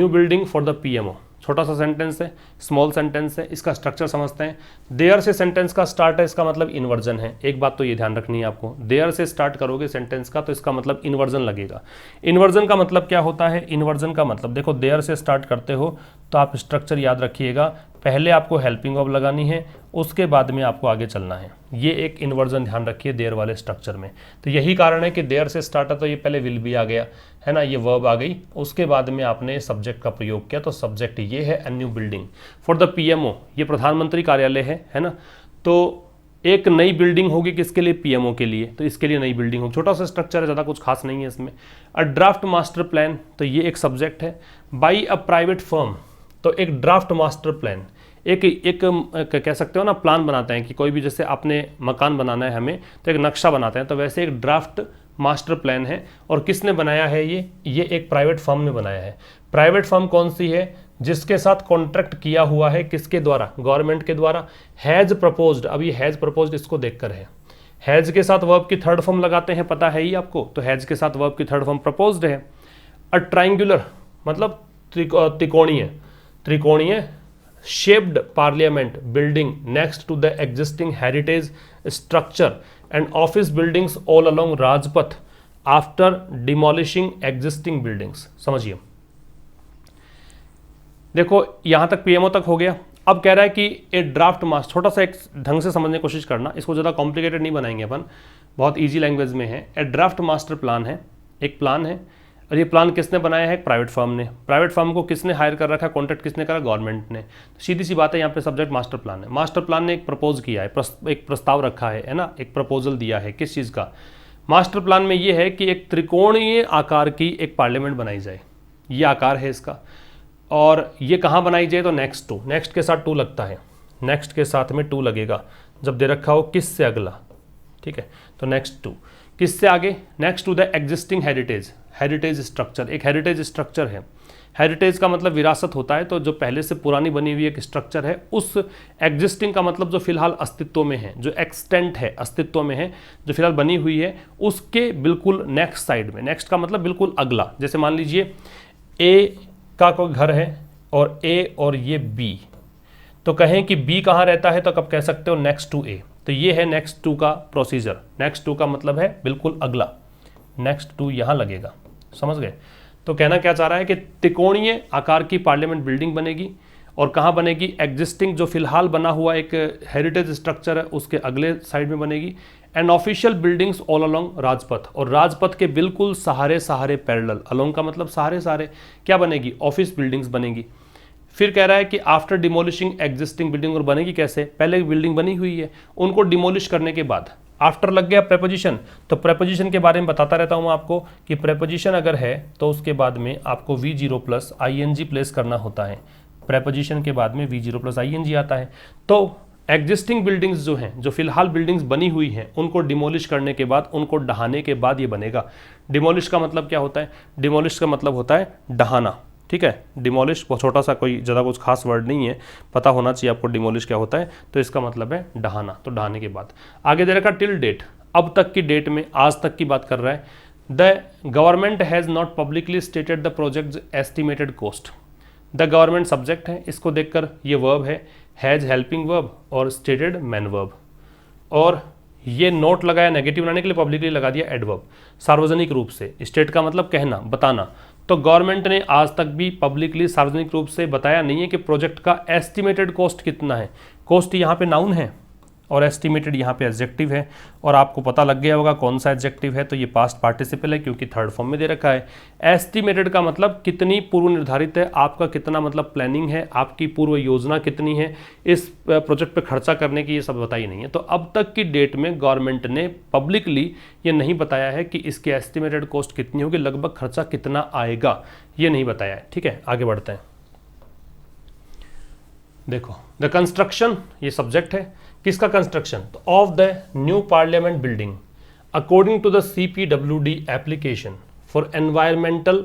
building for the PMO। छोटा सा सेंटेंस है, स्मॉल सेंटेंस है, इसका स्ट्रक्चर समझते हैं। देयर से सेंटेंस का स्टार्ट है, इसका मतलब इन्वर्जन है। एक बात तो ये ध्यान रखनी है आपको, देयर से स्टार्ट करोगे सेंटेंस का तो इसका मतलब इन्वर्जन लगेगा। इन्वर्जन का मतलब क्या होता है? इन्वर्जन का मतलब देखो, देयर से स्टार्ट करते हो तो आप स्ट्रक्चर याद रखिएगा, पहले आपको हेल्पिंग वर्ब लगानी है, उसके बाद में आपको आगे चलना है। ये एक इन्वर्जन ध्यान रखिए देयर वाले स्ट्रक्चर में। तो यही कारण है कि देयर से स्टार्ट है तो ये पहले विल बी आ गया, है ना, ये वर्ब आ गई, उसके बाद में आपने सब्जेक्ट का प्रयोग किया, तो सब्जेक्ट ये है अ new building for the PMO। ये प्रधानमंत्री कार्यालय है ना, तो एक नई बिल्डिंग होगी किसके लिए? PMO के लिए, तो इसके लिए नई बिल्डिंग होगी। छोटा सा स्ट्रक्चर है, ज़्यादा कुछ खास नहीं है इसमें। अ ड्राफ्ट मास्टर प्लान, तो ये एक सब्जेक्ट है। बाई अ प्राइवेट फर्म, तो एक ड्राफ्ट मास्टर प्लान, एक कह सकते हो ना, प्लान बनाते हैं कि कोई भी, जैसे आपने मकान बनाना है हमें तो एक नक्शा बनाते हैं, तो वैसे एक ड्राफ्ट मास्टर प्लान है। और किसने बनाया है? ये एक प्राइवेट फर्म ने बनाया है। प्राइवेट फर्म कौन सी है? जिसके साथ कॉन्ट्रैक्ट किया हुआ है, किसके द्वारा? गवर्नमेंट के द्वारा। हैज प्रपोज्ड, अब ये हैज प्रपोज्ड इसको देखकर है। हैज के साथ वर्ब की थर्ड फॉर्म लगाते हैं, पता है ही आपको, तो हैज के साथ वर्ब की थर्ड फॉर्म प्रपोज्ड है। अ ट्राइंगुलर मतलब त्रिकोणीय shaped parliament building next to the existing heritage structure and office buildings all along Rajpath after demolishing existing buildings। समझिए, देखो यहां तक PMO तक हो गया। अब कह रहा है कि ए ड्राफ्ट मास्टर, छोटा सा एक ढंग से समझने की कोशिश करना, इसको ज़्यादा कॉम्प्लिकेटेड नहीं बनाएंगे अपन, बहुत ईजी लैंग्वेज में है। ए ड्राफ्ट मास्टर प्लान है, एक प्लान है, और ये प्लान किसने बनाया है? प्राइवेट फर्म ने। प्राइवेट फर्म को किसने हायर कर रखा है? कॉन्ट्रैक्ट किसने करा? गवर्नमेंट ने। तो सीधी सी बात है, यहाँ पे सब्जेक्ट मास्टर प्लान है। मास्टर प्लान ने एक प्रपोज किया है, एक प्रस्ताव रखा है ना, एक प्रपोजल दिया है। किस चीज़ का? मास्टर प्लान में ये है कि एक त्रिकोणीय आकार की एक पार्लियामेंट बनाई जाए, ये आकार है इसका। और ये कहाँ बनाई जाए? तो नेक्स्ट के साथ टू लगता है, नेक्स्ट के साथ में टू लगेगा जब दे रखा हो किस से अगला, ठीक है, तो नेक्स्ट टू। किससे आगे? Next to the existing heritage structure. एक हेरिटेज स्ट्रक्चर है, हेरिटेज का मतलब विरासत होता है, तो जो पहले से पुरानी बनी हुई एक स्ट्रक्चर है, उस एग्जिस्टिंग का मतलब जो फिलहाल अस्तित्व में है, जो एक्सटेंट है, अस्तित्व में है, जो फिलहाल बनी हुई है, उसके बिल्कुल नेक्स्ट साइड में। नेक्स्ट का मतलब बिल्कुल अगला। जैसे मान लीजिए ए का कोई घर है और ए और ये बी, तो कहें कि बी कहाँ रहता है, तो कब कह सकते हो? नेक्स्ट टू ए। तो ये है नेक्स्ट टू का प्रोसीजर। नेक्स्ट टू का मतलब है बिल्कुल अगला, नेक्स्ट टू यहाँ लगेगा। समझ गए? तो कहना क्या चाह रहा है कि त्रिकोणीय आकार की पार्लियामेंट बिल्डिंग बनेगी, और कहाँ बनेगी? एग्जिस्टिंग जो फिलहाल बना हुआ एक हेरिटेज स्ट्रक्चर है उसके अगले साइड में बनेगी। And official buildings all along Rajpath, और राजपथ के बिल्कुल सहारे पैरेलल, अलोंग का मतलब सहारे क्या बनेगी? ऑफिस बिल्डिंग्स बनेगी। फिर कह रहा है कि आफ्टर डिमोलिशिंग एग्जिस्टिंग बिल्डिंग, और बनेगी कैसे? पहले बिल्डिंग बनी हुई है, उनको डिमोलिश करने के बाद आफ्टर लग गया प्रेपोजिशन। तो प्रेपोजिशन के बारे में बताता रहता हूं आपको कि प्रेपोजिशन अगर है तो उसके बाद में आपको V0 प्लस ING प्लेस करना होता है। प्रेपोजिशन के बाद में V0 प्लस ING आता है। तो एग्जिस्टिंग बिल्डिंग्स जो हैं, जो फिलहाल बिल्डिंग्स बनी हुई हैं, उनको डिमोलिश करने के बाद, उनको ढहाने के बाद ये बनेगा। डिमोलिश का मतलब क्या होता है? डिमोलिश का मतलब होता है ढहाना, ठीक है। डिमोलिश बहुत छोटा सा, कोई ज़्यादा कुछ खास वर्ड नहीं है, पता होना चाहिए आपको डिमोलिश क्या होता है। तो इसका मतलब है ढहाना, तो ढहाने के बाद। आगे दे रखा टिल डेट, अब तक की डेट में, आज तक की बात कर रहा है। The government has not publicly stated the project estimated cost. The government subject है, इसको देखकर ये वर्ब है, हैज़ हेल्पिंग वर्ब और स्टेटेड मैन वर्ब, और ये नोट लगाया नेगेटिव बनाने के लिए, पब्लिकली लगा दिया एडवर्ब। सार्वजनिक रूप से, स्टेट का मतलब कहना, बताना। तो गवर्नमेंट ने आज तक भी पब्लिकली, सार्वजनिक रूप से बताया नहीं है कि प्रोजेक्ट का एस्टिमेटेड कॉस्ट कितना है। कॉस्ट यहाँ पे नाउन है, और एस्टिमेटेड यहाँ पे एडजेक्टिव है, और आपको पता लग गया होगा कौन सा एडजेक्टिव है, तो ये पास्ट पार्टिसिपल है क्योंकि थर्ड फॉर्म में दे रखा है। एस्टिमेटेड का मतलब कितनी पूर्व निर्धारित है, आपका कितना मतलब प्लानिंग है, आपकी पूर्व योजना कितनी है, इस प्रोजेक्ट पे खर्चा करने की, ये सब बताई नहीं है। तो अब तक की डेट में गवर्नमेंट ने पब्लिकली ये नहीं बताया है कि इसकी एस्टिमेटेड कॉस्ट कितनी होगी, लगभग खर्चा कितना आएगा, ये नहीं बताया है। ठीक है, आगे बढ़ते हैं। देखो, द कंस्ट्रक्शन, ये सब्जेक्ट है, किसका कंस्ट्रक्शन, तो of the new parliament building according to the CPWD application for environmental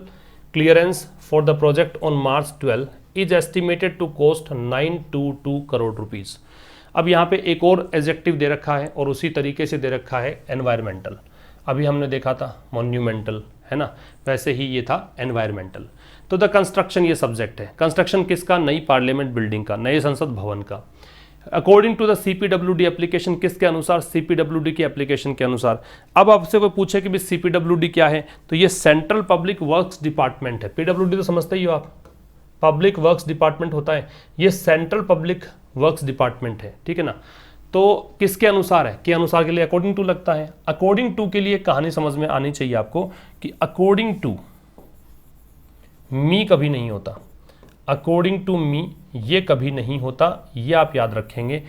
clearance for the project on March 12 is estimated to cost 922 crore rupees. अब यहाँ पे एक और एडजेक्टिव दे रखा है और उसी तरीके से दे रखा है एनवायरमेंटल। अभी हमने देखा था मॉन्यूमेंटल, है ना, वैसे ही ये था एनवायरमेंटल। तो द कंस्ट्रक्शन ये सब्जेक्ट है। कंस्ट्रक्शन किसका, नई पार्लियामेंट बिल्डिंग का, नए संसद भवन का। According to the CPWD application, किसके अनुसार, CPWD की एप्लीकेशन के अनुसार। अब आपसे कोई पूछे कि भी CPWD क्या है, तो ये सेंट्रल पब्लिक वर्क्स डिपार्टमेंट है। PWD तो समझते ही हो आप, पब्लिक वर्क्स डिपार्टमेंट होता है, ये सेंट्रल पब्लिक वर्क्स डिपार्टमेंट है। ठीक है ना, तो किसके अनुसार है, के अनुसार के लिए अकॉर्डिंग टू लगता है। अकॉर्डिंग टू के लिए कहानी समझ में आनी चाहिए आपको कि अकॉर्डिंग टू मी कभी नहीं होता, अकॉर्डिंग टू मी ये कभी नहीं होता, ये आप याद रखेंगे,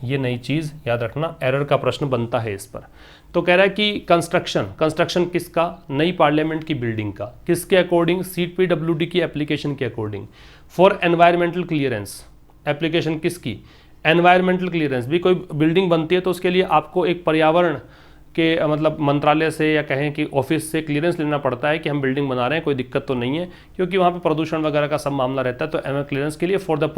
ये नई चीज़ याद रखना, एरर का प्रश्न बनता है इस पर। तो कह रहा है कि कंस्ट्रक्शन किसका, नई पार्लियामेंट की बिल्डिंग का, किसके अकॉर्डिंग, CPWD की एप्लीकेशन के according. For environmental clearance, application किसकी, एनवायरमेंटल क्लियरेंस। भी कोई बिल्डिंग बनती है तो उसके लिए आपको एक पर्यावरण के मतलब मंत्रालय से या कहें कि ऑफिस से क्लियरेंस लेना पड़ता है कि हम बिल्डिंग बना रहे हैं, कोई दिक्कत तो नहीं है, क्योंकि वहाँ पे प्रदूषण वगैरह का सब मामला रहता है। तो क्लियरेंस के लिए फॉर द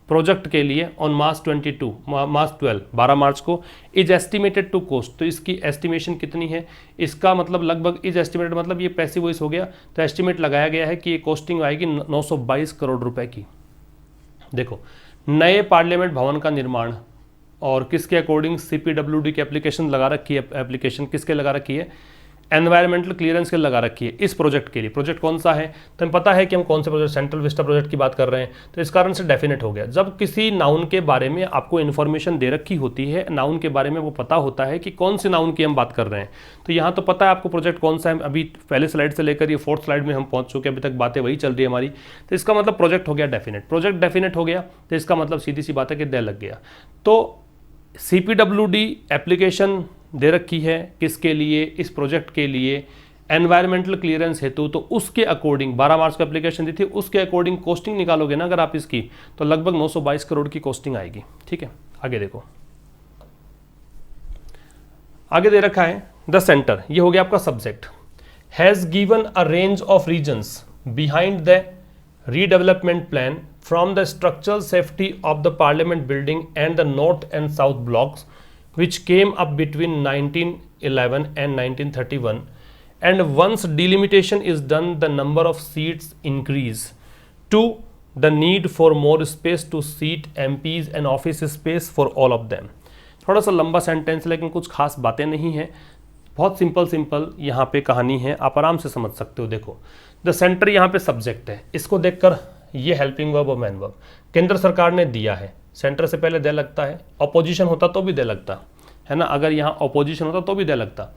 प्रोजेक्ट के लिए ऑन March 12 12 मार्च को इज एस्टिमेटेड टू कॉस्ट। तो इसकी एस्टिमेशन कितनी है, इसका मतलब लगभग इज एस्टिमेटेड मतलब ये पैसिव वॉइस हो गया, तो एस्टिमेट लगाया गया है कि ये कॉस्टिंग आएगी 922 करोड़ रुपए की। देखो, नए पार्लियामेंट भवन का निर्माण और किसके अकॉर्डिंग, CPWD की एप्लीकेशन लगा रखी है, एप्लीकेशन किसके लगा रखी है, एनवायरमेंटल क्लियरेंस के लगा रखी है इस प्रोजेक्ट के लिए। प्रोजेक्ट कौन सा है, तो हमें पता है कि हम कौन से प्रोजेक्ट, सेंट्रल विस्टा प्रोजेक्ट की बात कर रहे हैं, तो इस कारण से डेफिनेट हो गया। जब किसी नाउन के बारे में आपको इन्फॉर्मेशन दे रखी होती है, नाउन के बारे में वो पता होता है कि कौन से नाउन की हम बात कर रहे हैं, तो यहाँ तो पता है आपको प्रोजेक्ट कौन सा है। अभी पहले स्लाइड से लेकर ये 4th स्लाइड में हम पहुँच चुके हैं, अभी तक बातें वही चल रही है हमारी। तो इसका मतलब प्रोजेक्ट हो गया डेफिनेट, प्रोजेक्ट डेफिनेट हो गया, तो इसका मतलब सीधी सी बात है कि दे लग गया। तो CPWD एप्लीकेशन दे रखी है किसके लिए, इस प्रोजेक्ट के लिए एनवायरमेंटल क्लियरेंस हेतु, तो उसके अकॉर्डिंग 12 मार्च को एप्लीकेशन दी थी, उसके अकॉर्डिंग कॉस्टिंग निकालोगे ना अगर आप इसकी, तो लगभग 922 करोड़ की कॉस्टिंग आएगी। ठीक है, आगे देखो, आगे दे रखा है द सेंटर, ये हो गया आपका subject, has given a range of regions behind the redevelopment plan from the structural safety of the parliament building and the north and south blocks which came up between 1911 and 1931, and once delimitation is done the number of seats increase to the need for more space to seat MPs and office space for all of them। थोड़ा सा लंबा sentence लेकिन कुछ खास बातें नहीं है, बहुत सिंपल यहाँ पे कहानी है, आप आराम से समझ सकते हो। देखो, द सेंटर यहाँ पे सब्जेक्ट है, इसको देखकर ये हेल्पिंग वर्ब और मैन वर्ब केंद्र सरकार ने दिया है। सेंटर से पहले दे लगता है, अपोजिशन होता तो भी दे लगता है ना, अगर यहाँ अपोजिशन होता तो भी दे लगता।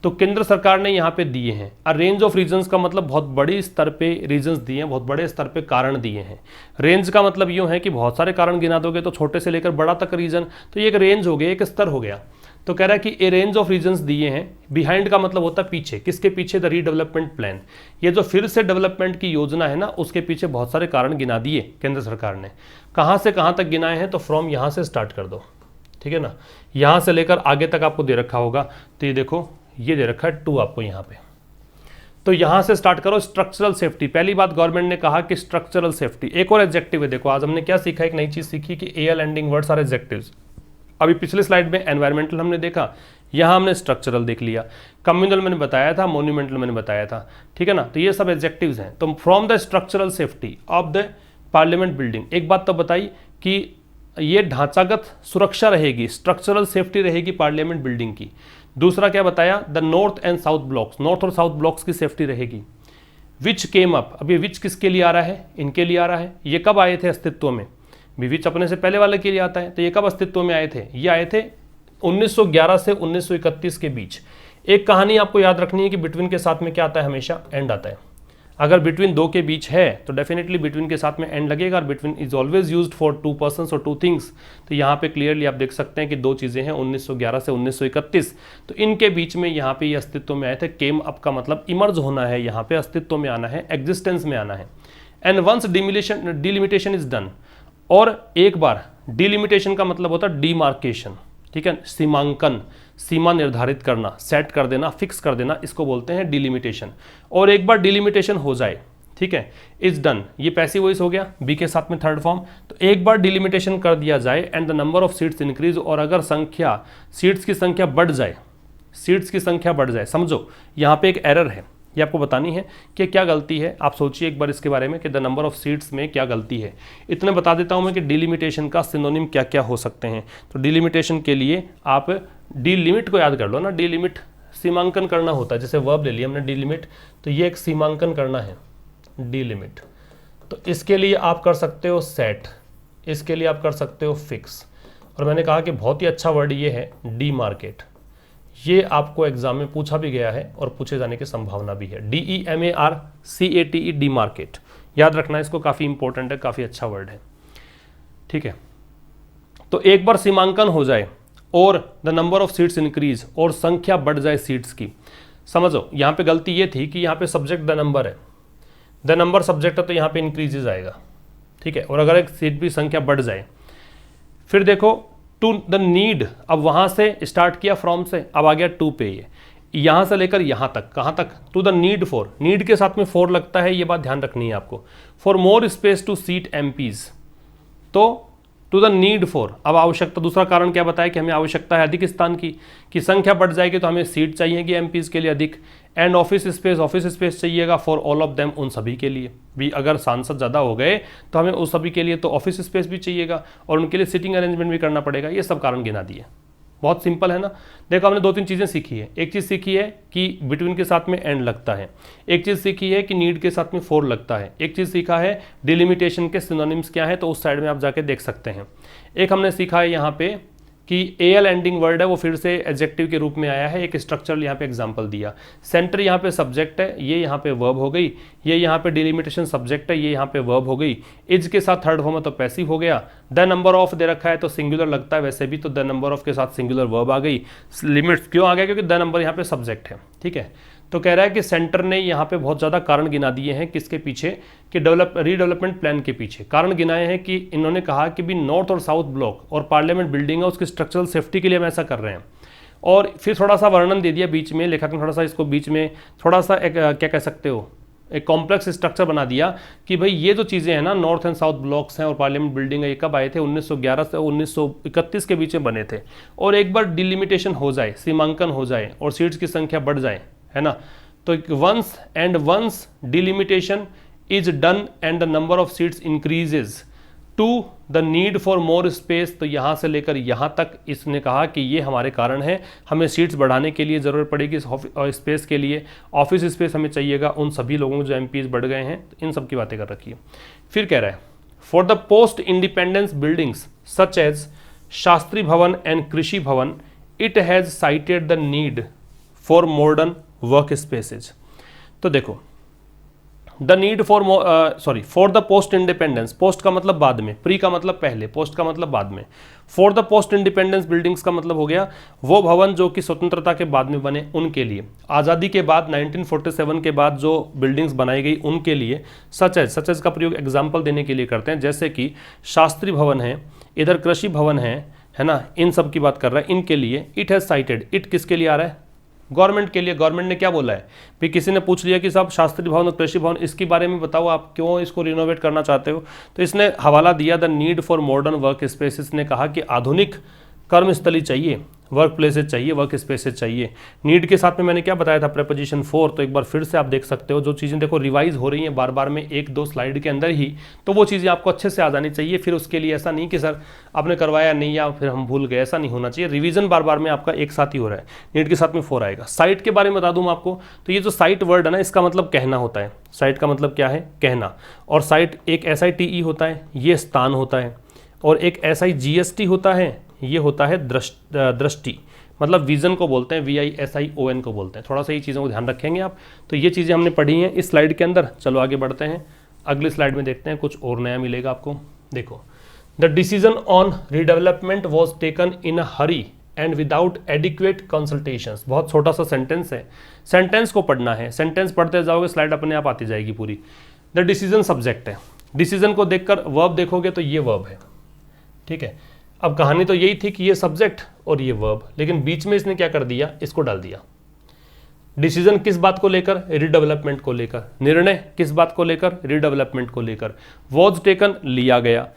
तो केंद्र सरकार ने यहाँ पे दिए हैं। अ रेंज ऑफ रीजन्स का मतलब बहुत बड़ी स्तर पे रीजन्स दिए हैं, बहुत बड़े स्तर पे कारण दिए हैं। रेंज का मतलब यूँ है कि बहुत सारे कारण गिना दोगे तो छोटे से लेकर बड़ा तक रीजन, तो ये एक रेंज हो गया, एक स्तर हो गया। तो कह रहा है कि ए रेंज ऑफ रीजन्स दिए हैं। बिहाइंड का मतलब होता है पीछे, किसके पीछे, द रीडेवलपमेंट प्लान, ये जो फिर से डेवलपमेंट की योजना है ना, उसके पीछे बहुत सारे कारण गिना दिए केंद्र सरकार ने। कहाँ से कहाँ तक गिनाए हैं, तो फ्रॉम यहाँ से स्टार्ट कर दो, ठीक है ना, यहाँ से लेकर आगे तक आपको दे रखा होगा। तो ये देखो, ये दे रखा है 2 आपको यहाँ पे, तो यहाँ से स्टार्ट करो। स्ट्रक्चरल सेफ्टी, पहली बात गवर्नमेंट ने कहा कि स्ट्रक्चरल सेफ्टी, एक और एडजेक्टिव है। देखो आज हमने क्या सीखा, एक नई चीज़ सीखी कि air ending words are adjectives. अभी पिछले स्लाइड में एनवायरमेंटल हमने देखा, यहाँ हमने स्ट्रक्चरल देख लिया, कम्युनल मैंने बताया था, मोन्यूमेंटल मैंने बताया था, ठीक है ना। तो ये सब एडजेक्टिव्स हैं। तो from the structural safety of the parliament building, एक बात तो बताई कि ये ढांचागत सुरक्षा रहेगी, स्ट्रक्चरल सेफ्टी रहेगी पार्लियामेंट बिल्डिंग की। दूसरा क्या बताया, the north and south blocks, north और साउथ ब्लॉक्स की सेफ्टी रहेगी। विच केम अप, अब ये विच किसके लिए आ रहा है, इनके लिए आ रहा है। ये कब आए थे अस्तित्व में, विच अपने से पहले वाले के लिए आता है। तो ये कब अस्तित्व में आए थे? ये आए थे 1911 से 1931 के बीच। एक कहानी आपको याद रखनी है कि बिटवीन के साथ में क्या आता है? हमेशा एंड आता है। अगर बिटवीन दो के बीच है तो डेफिनेटली बिटवीन के साथ में एंड लगेगा, और between is always used for to persons और टू थिंग्स। तो यहाँ पे क्लियरली आप देख सकते हैं कि दो चीज़ें हैं 1911 से 1931, तो इनके बीच में यहाँ पे ये अस्तित्व में आए थे। केम अप का मतलब इमर्ज होना है, यहाँ पे अस्तित्व में आना है, एग्जिस्टेंस में आना है। And once delimitation is done, और एक बार डिलिमिटेशन का मतलब होता है डिमार्केशन, ठीक है, सीमांकन, सीमा निर्धारित करना, सेट कर देना, फिक्स कर देना, इसको बोलते हैं डिलिमिटेशन। और एक बार डिलिमिटेशन हो जाए, ठीक है, इज डन, ये पैसिव वॉइस हो गया बी के साथ में थर्ड फॉर्म। तो एक बार डिलिमिटेशन कर दिया जाए and the number of seats increase, और अगर संख्या, सीट्स की संख्या बढ़ जाए, सीट्स की संख्या बढ़ जाए। समझो यहाँ पे एक एरर है, ये आपको बतानी है कि क्या गलती है। आप सोचिए एक बार इसके बारे में कि द नंबर ऑफ सीट्स में क्या गलती है। इतने बता देता हूं मैं कि डिलिमिटेशन का सिनोनिम क्या क्या हो सकते हैं। तो डिलिमिटेशन के लिए आप डिलिमिट को याद कर लो ना, डिलिमिट सीमांकन करना होता है। जैसे वर्ब ले लिया हमने डिलिमिट, तो ये एक सीमांकन करना है, डिलिमिट। तो इसके लिए आप कर सकते हो सेट, इसके लिए आप कर सकते हो फिक्स, और मैंने कहा कि बहुत ही अच्छा वर्ड ये है डीमार्केट। ये आपको एग्जाम में पूछा भी गया है और पूछे जाने की संभावना भी है। DEMARCATE, डीमार्केट, याद रखना इसको, काफ़ी इंपॉर्टेंट है, काफ़ी अच्छा वर्ड है, ठीक है। तो एक बार सीमांकन हो जाए और the number of seats increase, और संख्या बढ़ जाए सीट्स की। समझो यहाँ पे गलती ये थी कि यहाँ पे सब्जेक्ट द नंबर है, द नंबर सब्जेक्ट है, तो यहाँ पे इंक्रीजेज आएगा, ठीक है। और अगर एक सीट की संख्या बढ़ जाए, फिर देखो टू द नीड, अब वहां से स्टार्ट किया फ्रॉम से, अब आ गया टू पे, ये यहां से लेकर यहां तक, कहां तक? To the need for, need के साथ में फॉर लगता है, ये बात ध्यान रखनी है आपको। For more space to seat MPs, तो टू द नीड फॉर, अब आवश्यकता, दूसरा कारण क्या बताया कि हमें आवश्यकता है अधिक स्थान की, संख्या बढ़ जाएगी तो हमें सीट चाहिएगी MPs के लिए अधिक। एंड ऑफिस स्पेस चाहिएगा फॉर ऑल ऑफ देम, उन सभी के लिए भी। अगर सांसद ज़्यादा हो गए तो हमें उस सभी के लिए तो ऑफिस स्पेस भी चाहिएगा, और उनके लिए सिटिंग अरेंजमेंट भी करना पड़ेगा। ये सब कारण गिना दिए, बहुत सिंपल है ना। देखो हमने दो तीन चीज़ें सीखी है। एक चीज़ सीखी है कि बिटवीन के साथ में एंड लगता है, एक चीज़ सीखी है कि नीड के साथ में फॉर लगता है, एक चीज़ सीखा है डिलिमिटेशन के सिनोनिम्स क्या है, तो उस साइड में आप जाके देख सकते हैं। एक हमने सीखा है यहाँ पे कि AL एंडिंग वर्ड है वो फिर से एडजेक्टिव के रूप में आया है। एक स्ट्रक्चरल यहाँ पे एग्जांपल दिया, सेंटर यहाँ पे सब्जेक्ट है, ये यहाँ पे वर्ब हो गई, ये यहाँ पे डिलिमिटेशन सब्जेक्ट है, ये यहाँ पे वर्ब हो गई। इज के साथ थर्ड फॉर्म है तो पैसिव हो गया। द नंबर ऑफ दे रखा है तो सिंगुलर लगता है वैसे भी, तो द नंबर ऑफ के साथ सिंगुलर वर्ब आ गई। लिमिट्स क्यों आ गया? क्योंकि द नंबर यहाँ पे सब्जेक्ट है, ठीक है। तो कह रहा है कि सेंटर ने यहाँ पे बहुत ज़्यादा कारण गिना दिए हैं, किसके पीछे? कि रीडेवलपमेंट प्लान के पीछे कारण गिनाए हैं। कि इन्होंने कहा कि भी नॉर्थ और साउथ ब्लॉक और पार्लियामेंट बिल्डिंग है, उसकी स्ट्रक्चरल सेफ्टी के लिए हम ऐसा कर रहे हैं। और फिर थोड़ा सा वर्णन दे दिया बीच में, लेखक ने थोड़ा सा इसको बीच में थोड़ा सा एक क्या कह सकते हो, एक कॉम्प्लेक्स स्ट्रक्चर बना दिया कि भाई ये जो चीज़ें हैं ना, नॉर्थ एंड साउथ ब्लॉक्स हैं और पार्लियामेंट बिल्डिंग है, ये कब आए थे? 1911 से 1931 के बीच में बने थे। और एक बार डिलिमिटेशन हो जाए, सीमांकन हो जाए और सीट्स की संख्या बढ़ जाए, है ना, तो once delimitation is done and the number of seats increases to the need for more space, तो यहाँ से लेकर यहाँ तक इसने कहा कि ये हमारे कारण है, हमें सीट्स बढ़ाने के लिए ज़रूरत पड़ेगी स्पेस के लिए, ऑफिस स्पेस हमें चाहिएगा उन सभी लोगों को जो MPs बढ़ गए हैं, इन सब की बातें कर रखी है। फिर कह रहा है for the post independence buildings such as Shastri Bhavan and Krishi Bhavan it has cited the need for modern work spaces. तो देखो the need for the post independence, post का मतलब बाद में, प्री का मतलब पहले, पोस्ट का मतलब बाद में। For the post independence buildings का मतलब हो गया वो भवन जो कि स्वतंत्रता के बाद में बने, उनके लिए। आज़ादी के बाद 1947 के बाद जो बिल्डिंग्स बनाई गई उनके लिए। सच एज का प्रयोग एग्जाम्पल देने के लिए करते हैं, जैसे कि शास्त्री भवन है, इधर कृषि भवन है ना, इन सब की बात कर रहा है, इनके लिए। इट हैज़ साइटेड, इट किसके लिए आ रहा है? गवर्नमेंट के लिए। गवर्नमेंट ने क्या बोला है? फिर किसी ने पूछ लिया कि साहब शास्त्री भवन और कृषि भवन, इसके बारे में बताओ, आप क्यों इसको रिनोवेट करना चाहते हो? तो इसने हवाला दिया the need for modern work spaces ने कहा कि आधुनिक कर्मस्थली चाहिए, वर्क प्लेसेस चाहिए, वर्क स्पेसेस चाहिए। नीड के साथ में मैंने क्या बताया था? Preposition for. तो एक बार फिर से आप देख सकते हो, जो चीज़ें देखो रिवाइज हो रही हैं बार बार में, एक दो स्लाइड के अंदर ही, तो वो चीज़ें आपको अच्छे से आ जानी चाहिए। फिर उसके लिए ऐसा नहीं कि सर आपने करवाया नहीं या फिर हम भूल गए, ऐसा नहीं होना चाहिए। रिवीजन बार बार में आपका एक साथ ही हो रहा है। नीड के साथ में फॉर आएगा। साइट के बारे में बता दूँ आपको, तो ये जो साइट वर्ड है ना, इसका मतलब कहना होता है। साइट का मतलब क्या है? कहना। और साइट एक SITE होता है, ये स्थान होता है। और एक SIGST होता है, ये होता है दृष्टि, मतलब विजन को बोलते हैं, VISION को बोलते हैं। थोड़ा सा ये चीज़ों को ध्यान रखेंगे आप। तो ये चीज़ें हमने पढ़ी हैं इस स्लाइड के अंदर। चलो आगे बढ़ते हैं, अगली स्लाइड में देखते हैं कुछ और नया मिलेगा आपको। देखो, the decision on redevelopment was taken in a Hari and without adequate consultations. बहुत छोटा सा सेंटेंस है, सेंटेंस को पढ़ना है, सेंटेंस पढ़ते जाओगे स्लाइड अपने आप आती जाएगी पूरी। द डिसीजन सब्जेक्ट है, डिसीजन को देखकर वर्ब देखोगे तो ये वर्ब है, ठीक है। अब कहानी तो यही थी कि ये सब्जेक्ट और ये वर्ब, लेकिन बीच में इसने क्या कर दिया, इसको डाल दिया। डिसीजन किस बात को लेकर, रीडेवलपमेंट को लेकर। निर्णय किस बात को लेकर, रीडेवलपमेंट को लेकर। वॉज टेकन, लिया गया।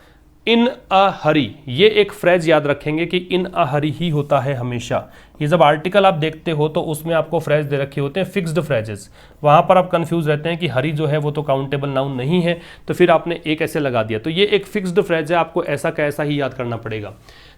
इन अ हरी, ये एक फ्रेज याद रखेंगे कि इन अ हरी ही होता है हमेशा। ये जब आर्टिकल आप देखते हो तो उसमें आपको फ्रेज दे रखे होते हैं, फिक्स्ड फ्रेजेस। वहाँ पर आप कंफ्यूज रहते हैं कि हरी जो है वो तो काउंटेबल नाउन नहीं है, तो फिर आपने एक ऐसे लगा दिया। तो ये एक फिक्स्ड फ्रेज है, आपको ऐसा का ऐसा ही याद करना पड़ेगा।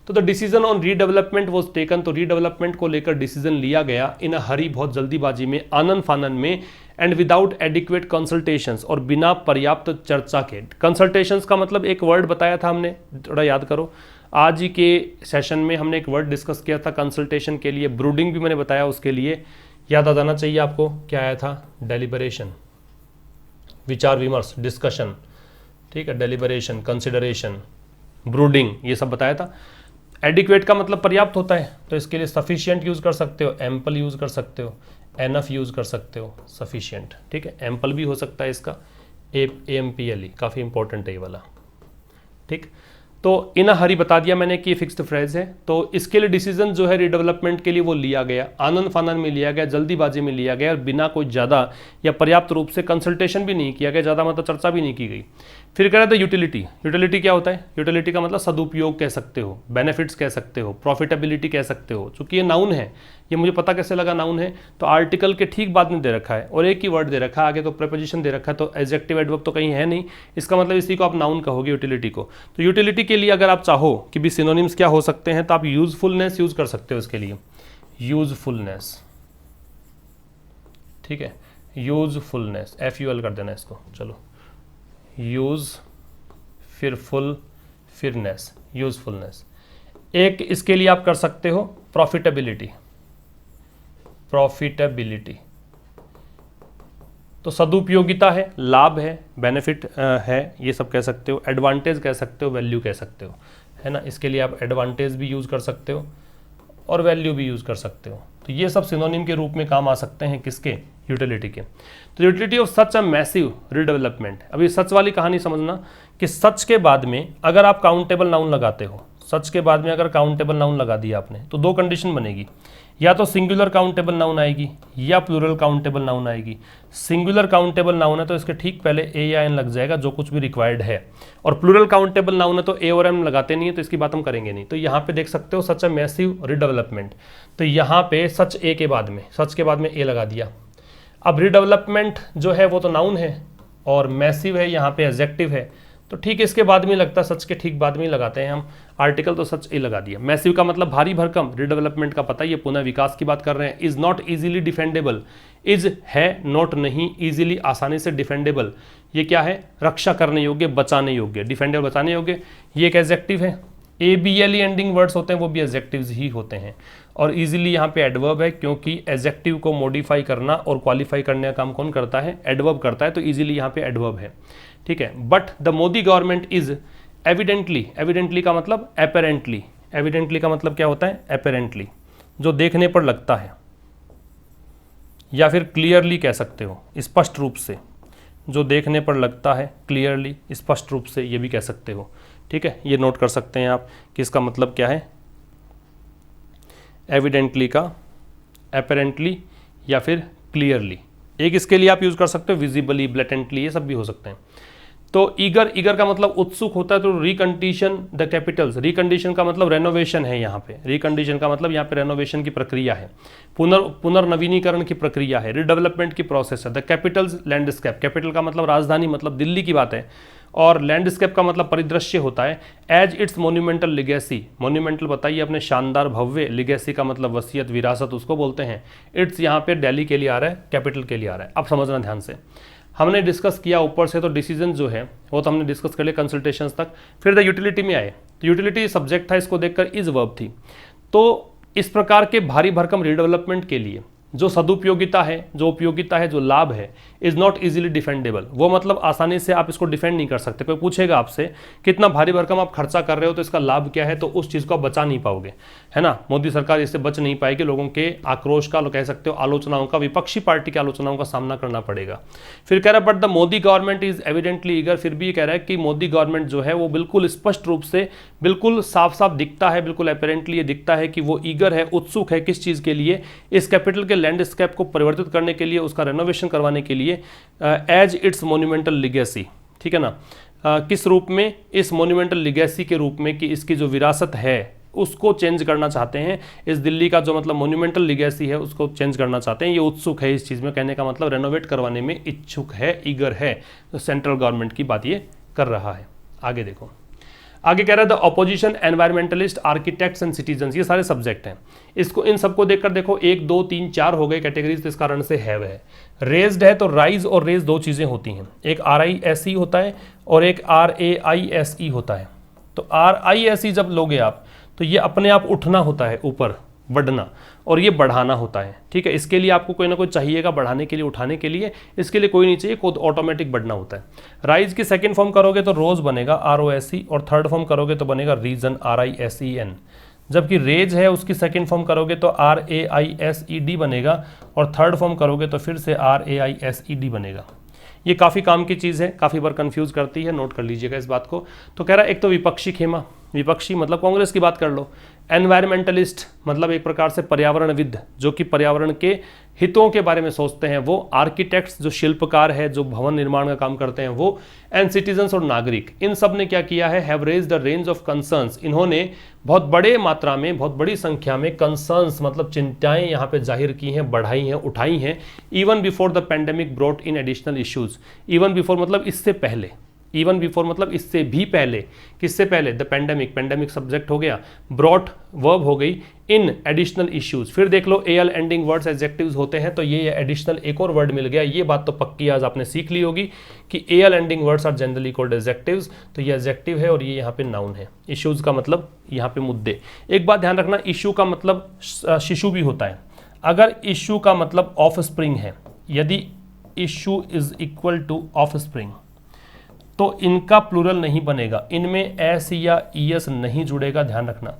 तो the decision on redevelopment was taken, तो रीडेवलपमेंट को लेकर डिसीजन लिया गया इन अ हरी, बहुत जल्दीबाजी में, आनन फानन में, एंड विदाउट एडिक्वेट कंसल्टेशंस, और बिना पर्याप्त चर्चा के। कंसल्टेशंस का मतलब एक वर्ड बताया था हमने, थोड़ा याद करो। आज ही के सेशन में हमने एक वर्ड डिस्कस किया था कंसल्टेशन के लिए, ब्रूडिंग भी मैंने बताया उसके लिए, याद आ जाना चाहिए आपको। क्या आया था, डेलिबरेशन, विचार विमर्श, डिस्कशन, ठीक है। डेलिबरेशन, कंसिडरेशन, ब्रूडिंग, ये सब बताया था। एडिक्वेट का मतलब पर्याप्त होता है, तो इसके लिए सफिशिएंट यूज कर सकते हो, एम्पल यूज कर सकते हो, एनफ यूज कर सकते हो, सफिशिएंट, ठीक है। एम्पल भी हो सकता है इसका, AMPLE, काफ़ी इंपॉर्टेंट है ये वाला, ठीक। तो इन हरी बता दिया मैंने कि फिक्स्ड फ्रेज है। तो इसके लिए डिसीजन जो है रीडेवलपमेंट के लिए वो लिया गया, आनंद फानन में लिया गया, जल्दीबाजी में लिया गया, और बिना कोई ज़्यादा या पर्याप्त रूप से कंसल्टेशन भी नहीं किया गया, ज़्यादा मतलब चर्चा भी नहीं की गई। फिर कह रहे थे यूटिलिटी। यूटिलिटी क्या होता है, यूटिलिटी का मतलब सदुपयोग कह सकते हो, बेनिफिट्स कह सकते हो, प्रॉफिटेबिलिटी कह सकते हो। चूंकि ये नाउन है, ये मुझे पता कैसे लगा नाउन है, तो आर्टिकल के ठीक बाद में दे रखा है और एक ही वर्ड दे रखा है, आगे तो प्रीपोजिशन दे रखा है, तो एडजेक्टिव एडवर्ब तो कहीं है नहीं, इसका मतलब इसी को आप नाउन कहोगे, यूटिलिटी को। तो यूटिलिटी के लिए अगर आप चाहो कि भी सिनोनिम्स क्या हो सकते हैं, तो आप यूजफुलनेस यूज कर सकते हो इसके लिए, यूजफुलनेस, ठीक है। यूजफुलनेस, FUL कर देना इसको, चलो, यूज फिर फुल फिर नेस, यूजफुलनेस। एक इसके लिए आप कर सकते हो प्रॉफिटेबिलिटी, प्रॉफिटेबिलिटी तो सदुपयोगिता है, लाभ है, बेनिफिट है, ये सब कह सकते हो। एडवांटेज कह सकते हो, वैल्यू कह सकते हो, है ना। इसके लिए आप एडवांटेज भी यूज़ कर सकते हो और वैल्यू भी यूज़ कर सकते हो। तो ये सब सिनोनिम के रूप में काम आ सकते हैं किसके, यूटिलिटी के। तो utility of such a massive redevelopment. अभी सच वाली कहानी समझना कि सच के बाद में अगर आप काउंटेबल नाउन लगाते हो, सच के बाद में अगर काउंटेबल नाउन लगा दिया आपने, तो दो कंडीशन बनेगी, या तो सिंगुलर काउंटेबल नाउन आएगी या प्लूरल काउंटेबल नाउन आएगी। सिंगुलर काउंटेबल नाउन है तो इसके ठीक पहले ए या एन लग जाएगा, जो कुछ भी रिक्वायर्ड है, और प्लूरल काउंटेबल नाउन है तो ए और एम लगाते नहीं है, तो इसकी बात हम करेंगे नहीं। तो यहाँ पे देख सकते हो सच अ मैसिव रीडेवलपमेंट, तो यहाँ पे सच ए के बाद में, सच के बाद में ए लगा दिया। अब रीडेवलपमेंट जो है वो तो नाउन है और मैसिव है यहाँ पे एडजेक्टिव है, तो ठीक इसके बाद में लगता है, सच के ठीक बाद में ही लगाते हैं हम आर्टिकल, तो सच ए लगा दिया। मैसिव का मतलब भारी भरकम, रीडेवलपमेंट का पता, ये पुनः विकास की बात कर रहे हैं। Is not easily defendable, is है नॉट नहीं, इजीली आसानी से डिफेंडेबल, ये क्या है, रक्षा करने योग्य, बचाने योग्य, डिफेंडेबल बचाने योग्य, ये एक एडजेक्टिव है। ABLE एंडिंग वर्ड्स होते हैं वो भी एडजेक्टिव्स ही होते हैं, और इजीली यहाँ पे एडवर्ब है, क्योंकि एडजेक्टिव को मॉडिफाई करना और क्वालिफाई करने का काम कौन करता है, एडवर्ब करता है, तो इजीली यहाँ पे एडवर्ब है, ठीक है। But the Modi government is evidently, evidently का मतलब एपेरेंटली, एविडेंटली का मतलब क्या होता है, एपेरेंटली, जो देखने पर लगता है, या फिर क्लियरली कह सकते हो, स्पष्ट रूप से, जो देखने पर लगता है, क्लियरली, स्पष्ट रूप से, ये भी कह सकते हो, ठीक है। ये नोट कर सकते हैं आप कि इसका मतलब क्या है, एविडेंटली का एपेरेंटली या फिर क्लियरली। एक इसके लिए आप यूज कर सकते हो विजिबली, ब्लेटेंटली, ये सब भी हो सकते हैं। तो ईगर, ईगर का मतलब उत्सुक होता है, तो रिकंडीशन द कैपिटल्स, रिकंडीशन का मतलब रेनोवेशन है, यहाँ पे रिकंडीशन का मतलब यहाँ पे रेनोवेशन की प्रक्रिया है, पुनर्नवीनीकरण की प्रक्रिया है, रिडेवलपमेंट की प्रोसेस है। द कैपिटल्स लैंडस्केप, कैपिटल का मतलब राजधानी, मतलब दिल्ली की बात है, और लैंडस्केप का मतलब परिदृश्य होता है। As its monumental legacy, monumental बताइए अपने शानदार भव्य, लिगेसी का मतलब वसीयत, विरासत उसको बोलते हैं। इट्स यहाँ पे दिल्ली के लिए आ रहा है, कैपिटल के लिए आ रहा है। अब समझना ध्यान से, हमने डिस्कस किया ऊपर से, तो डिसीजन जो है वो तो हमने डिस्कस कर लिया कंसल्टेशंस तक, फिर द यूटिलिटी में आए। तो यूटिलिटी सब्जेक्ट था, इसको देखकर इज वर्ब थी। तो इस प्रकार के भारी भरकम रीडेवलपमेंट के लिए जो सदुपयोगिता है, जो उपयोगिता है, जो लाभ है, इज नॉट इजीली डिफेंडेबल। वो मतलब आसानी से आप इसको डिफेंड नहीं कर सकते। कोई पूछेगा आपसे कितना भारी भरकम आप खर्चा कर रहे हो तो इसका लाभ क्या है, तो उस चीज़ को आप बचा नहीं पाओगे, है ना। मोदी सरकार इससे बच नहीं पाएगी, लोगों के आक्रोश का, कह सकते हो आलोचनाओं का, विपक्षी पार्टी की आलोचनाओं का सामना करना पड़ेगा। फिर कह रहा है but the Modi government is evidently eager. फिर भी ये कह रहा है कि मोदी गवर्नमेंट जो है वो बिल्कुल स्पष्ट रूप से, बिल्कुल साफ साफ दिखता है, बिल्कुल अपेरेंटली ये दिखता है कि वो ईगर है, उत्सुक है। किस चीज़ के लिए? इस कैपिटल के लैंडस्केप को परिवर्तित करने के लिए, उसका रेनोवेशन करवाने के लिए, एज इट्स मोन्यूमेंटल लिगेसी, ठीक है ना। किस रूप में? इस मोन्यूमेंटल लिगेसी के रूप में, कि इसकी जो विरासत है उसको चेंज करना चाहते हैं। इस दिल्ली का जो मतलब मोन्यूमेंटल लिगेसी है उसको चेंज करना चाहते हैं। ये उत्सुक है इस चीज़ में, कहने का मतलब रेनोवेट करवाने में इच्छुक है, ईगर है। तो सेंट्रल गवर्नमेंट की बात ये कर रहा है। आगे देखो, आगे कह रहा है the opposition, environmentalist, architects and citizens, ये सारे सब्जेक्ट हैं। इसको, इन सबको देखकर देखो 1 2 3 4 हो गए कैटेगरीज, तो इस कारण से हैव है। रेज्ड है तो राइज और रेज दो चीज़ें होती हैं, एक RISE होता है और एक RAISE होता है। तो RISE जब लोगे आप तो ये अपने आप उठना होता है, ऊपर बढ़ना, और ये बढ़ाना होता है, ठीक है। इसके लिए आपको कोई ना कोई चाहिएगा बढ़ाने के लिए, उठाने के लिए, इसके लिए कोई नहीं चाहिए, खुद ऑटोमेटिक बढ़ना होता है। राइज की सेकंड फॉर्म करोगे तो रोज बनेगा ROSE, और थर्ड फॉर्म करोगे तो बनेगा रीजन RISEN। जबकि रेज है उसकी सेकंड फॉर्म करोगे तो RAISED बनेगा, और थर्ड फॉर्म करोगे तो फिर से RAISED बनेगा। ये काफ़ी काम की चीज़ है, काफ़ी बार कंफ्यूज करती है, नोट कर लीजिएगा इस बात को। तो कह रहा है एक तो विपक्षी खेमा, विपक्षी मतलब कांग्रेस की बात कर लो। एनवायरमेंटलिस्ट मतलब एक प्रकार से पर्यावरणविद, जो कि पर्यावरण के हितों के बारे में सोचते हैं वो। आर्किटेक्ट्स जो शिल्पकार है, जो भवन निर्माण का काम करते हैं वो। एंड सिटीजन्स और नागरिक, इन सब ने क्या किया है? Have raised the range of concerns, इन्होंने बहुत बड़े मात्रा में, बहुत बड़ी संख्या में कंसर्न्स मतलब चिंताएं यहाँ पे जाहिर की हैं, बढ़ाई हैं, उठाई हैं। Even before the pandemic brought in additional issues, even before मतलब इससे पहले, इवन बिफोर मतलब इससे भी पहले। किससे पहले? द पेंडेमिक, पेंडेमिक सब्जेक्ट हो गया, ब्रॉट वर्ब हो गई, इन एडिशनल इश्यूज। फिर देख लो AL एंडिंग वर्ड्स एडजेक्टिव्स होते हैं, तो ये एडिशनल एक और वर्ड मिल गया। ये बात तो पक्की आज आपने सीख ली होगी कि AL ending words are generally called adjectives. तो ये एडजेक्टिव है और ये यहाँ पे नाउन है। इश्यूज का मतलब यहाँ पे मुद्दे। एक बात ध्यान रखना, इशू का मतलब शिशु भी होता है। अगर इशू का मतलब ऑफ स्प्रिंग है, यदि issue is equal two of spring, तो इनका प्लूरल नहीं बनेगा, इनमें एस या ईएस नहीं जुड़ेगा, ध्यान रखना।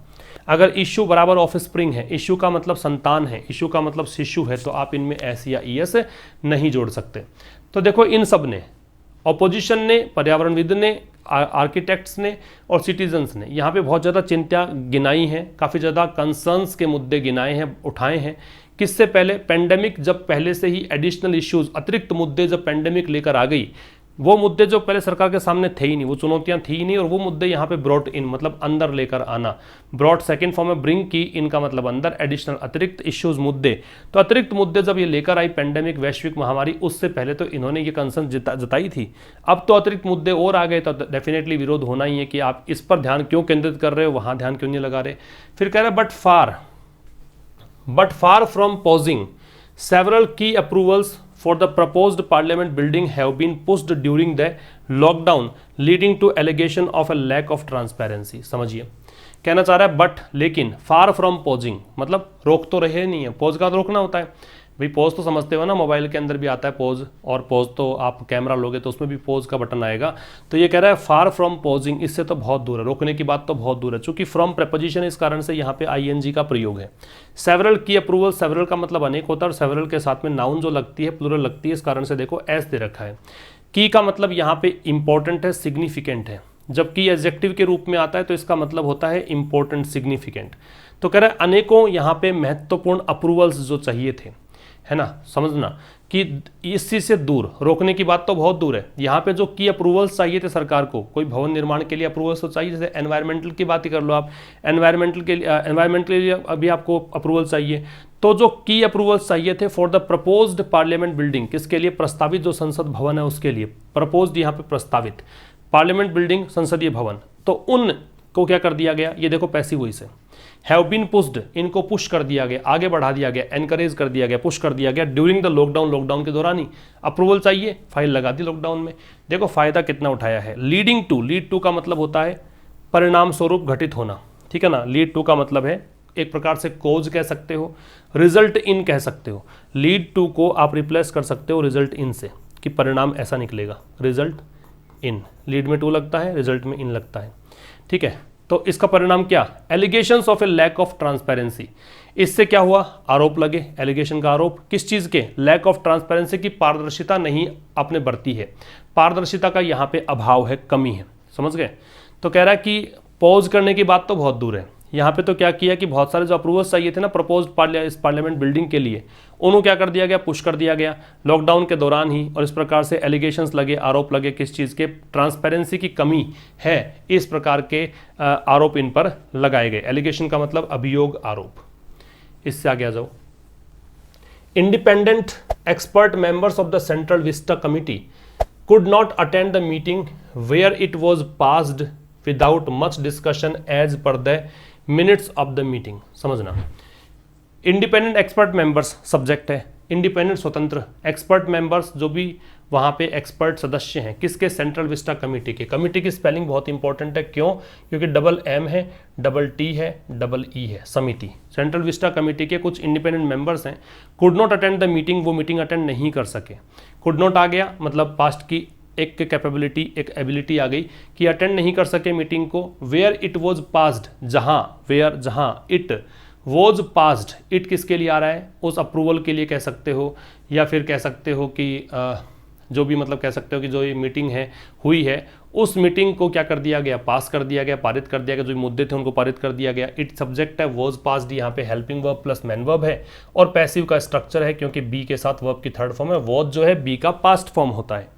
अगर इशू बराबर ऑफ स्प्रिंग है, इशू का मतलब संतान है, इशू का मतलब शिशु है, तो आप इनमें एस या ईएस नहीं जोड़ सकते। तो देखो इन सब ने, ऑपोजिशन ने, पर्यावरणविद ने, आर्किटेक्ट्स ने और सिटीजन्स ने यहाँ पे बहुत ज़्यादा चिंता गिनाई हैं, काफ़ी ज़्यादा कंसर्न्स के मुद्दे गिनाए हैं, उठाए हैं। किससे पहले? पेंडेमिक जब पहले से ही एडिशनल इश्यूज, अतिरिक्त मुद्दे जब पेंडेमिक लेकर आ गई, वो मुद्दे जो पहले सरकार के सामने थे ही नहीं, वो चुनौतियां थी ही नहीं, और वो मुद्दे यहाँ पे ब्रॉट इन मतलब अंदर लेकर आना। ब्रॉट सेकंड फॉर्म में ब्रिंग की, इनका मतलब अंदर, एडिशनल अतिरिक्त इश्यूज मुद्दे। तो अतिरिक्त मुद्दे जब ये लेकर आई पेंडेमिक, वैश्विक महामारी, उससे पहले तो इन्होंने ये कंसर्न जताई थी। अब तो अतिरिक्त मुद्दे और आ गए, तो डेफिनेटली विरोध होना ही है कि आप इस पर ध्यान क्यों केंद्रित कर रहे हो, वहाँ ध्यान क्यों नहीं लगा रहे। फिर कह रहे but far from pausing, several key approvals for the proposed parliament building have been pushed during the lockdown, leading to allegation of a lack of transparency। समझिए, कहना चाह रहा है बट, लेकिन, फार फ्रॉम पॉजिंग मतलब रोक तो रहे नहीं है। पॉज का तो रोकना होता है भाई, पॉज तो समझते हो ना, मोबाइल के अंदर भी आता है पॉज, और पॉज तो आप कैमरा लोगे तो उसमें भी पॉज का बटन आएगा। तो ये कह रहा है फार फ्रॉम पॉजिंग, इससे तो बहुत दूर है, रोकने की बात तो बहुत दूर है। चूंकि फ्रॉम प्रेपोजिशन, इस कारण से यहाँ पे ING का प्रयोग है। सेवरल की अप्रूवल, सेवरल का मतलब अनेक होता है, और सेवरल के साथ में नाउन जो लगती है, प्लूरल लगती है, इस कारण से देखो एस दे रखा है। की का मतलब यहाँ पे इंपॉर्टेंट है, सिग्निफिकेंट है। जबकि एडजेक्टिव के रूप में आता है तो इसका मतलब होता है इंपॉर्टेंट, सिग्निफिकेंट। तो कह रहा है अनेकों यहाँ पे महत्वपूर्ण अप्रूवल्स जो चाहिए थे, है ना, समझना कि इस चीज़ से दूर, रोकने की बात तो बहुत दूर है। यहाँ पे जो की अप्रूवल्स चाहिए थे सरकार को, कोई भवन निर्माण के लिए अप्रूवल्स तो चाहिए, जैसे एनवायरमेंटल की बात ही कर लो आप, एनवायरमेंटल के लिए अभी आपको अप्रूवल चाहिए। तो जो की अप्रूवल्स चाहिए थे for the proposed parliament building, किसके लिए? प्रस्तावित जो संसद भवन है उसके लिए। प्रपोज्ड यहाँ पे प्रस्तावित, पार्लियामेंट बिल्डिंग संसदीय भवन, तो उन को क्या कर दिया गया? ये देखो पैसिव वॉइस है, हैव बीन पुश्ड, इनको पुश कर दिया गया, आगे बढ़ा दिया गया, एनकरेज कर दिया गया, पुश कर दिया गया ड्यूरिंग द लॉकडाउन, लॉकडाउन के दौरान ही। अप्रूवल चाहिए, फाइल लगा दी लॉकडाउन में। देखो फायदा कितना उठाया है। लीडिंग टू, लीड टू का मतलब होता है परिणाम स्वरूप घटित होना, ठीक है ना। लीड टू का मतलब है एक प्रकार से कोज कह सकते हो, रिजल्ट इन कह सकते हो। लीड टू को आप रिप्लेस कर सकते हो रिजल्ट इन से, कि परिणाम ऐसा निकलेगा, रिजल्ट इन। लीड में टू लगता है, रिजल्ट में इन लगता है, ठीक है। तो इसका परिणाम क्या, allegations of a lack of transparency. इससे क्या हुआ, आरोप लगे, एलिगेशन का आरोप किस चीज के, लैक ऑफ ट्रांसपेरेंसी की, पारदर्शिता नहीं आपने बरती है, पारदर्शिता का यहाँ पे अभाव है, कमी है, समझ गए। तो कह रहा है कि पॉज करने की बात तो बहुत दूर है, यहाँ पे तो क्या किया कि बहुत सारे जो अप्रूवल्स चाहिए थे ना प्रपोज इस पार्लियामेंट बिल्डिंग के लिए, उन्होंने क्या कर दिया गया, पुश कर दिया गया लॉकडाउन के दौरान ही। और इस प्रकार से एलिगेशंस लगे, आरोप लगे, किस चीज़ के, ट्रांसपेरेंसी की कमी है, इस प्रकार के आरोप इन पर लगाए गए। एलिगेशन का मतलब अभियोग, आरोप। इससे आगे आ जाओ। Independent expert members of the central Vista committee could not attend the meeting where it was passed without much discussion as per the minutes of the meeting। समझना, इंडिपेंडेंट एक्सपर्ट मेंबर्स सब्जेक्ट है, independent स्वतंत्र expert members जो भी वहाँ पे expert सदस्य हैं, किसके, सेंट्रल विस्टा कमेटी के। कमेटी की स्पेलिंग बहुत इंपॉर्टेंट है, क्यों, क्योंकि डबल एम है, डबल टी है, डबल ई है, समिति। सेंट्रल विस्टा कमेटी के कुछ इंडिपेंडेंट मेंबर्स हैं, could not attend the meeting, वो मीटिंग अटेंड नहीं कर सके। कुड नॉट आ गया मतलब पास्ट की एक कैपेबिलिटी, एक एबिलिटी आ गई कि अटेंड नहीं कर सके मीटिंग को। वेयर इट वॉज पास्ड, जहाँ, वेयर जहाँ, इट वॉज पास्ड, इट किसके लिए आ रहा है, उस अप्रूवल के लिए कह सकते हो, या फिर कह सकते हो कि जो भी मतलब कह सकते हो कि जो ये मीटिंग है हुई है, उस मीटिंग को क्या कर दिया गया, पास कर दिया गया, पारित कर दिया गया, जो मुद्दे थे उनको पारित कर दिया गया। इट सब्जेक्ट है, वॉज पास्ड, यहाँ पे helping verb plus man verb है, और पैसिव का स्ट्रक्चर है क्योंकि बी के साथ वर्ब की थर्ड फॉर्म है। वॉज जो है बी का पास्ट फॉर्म होता है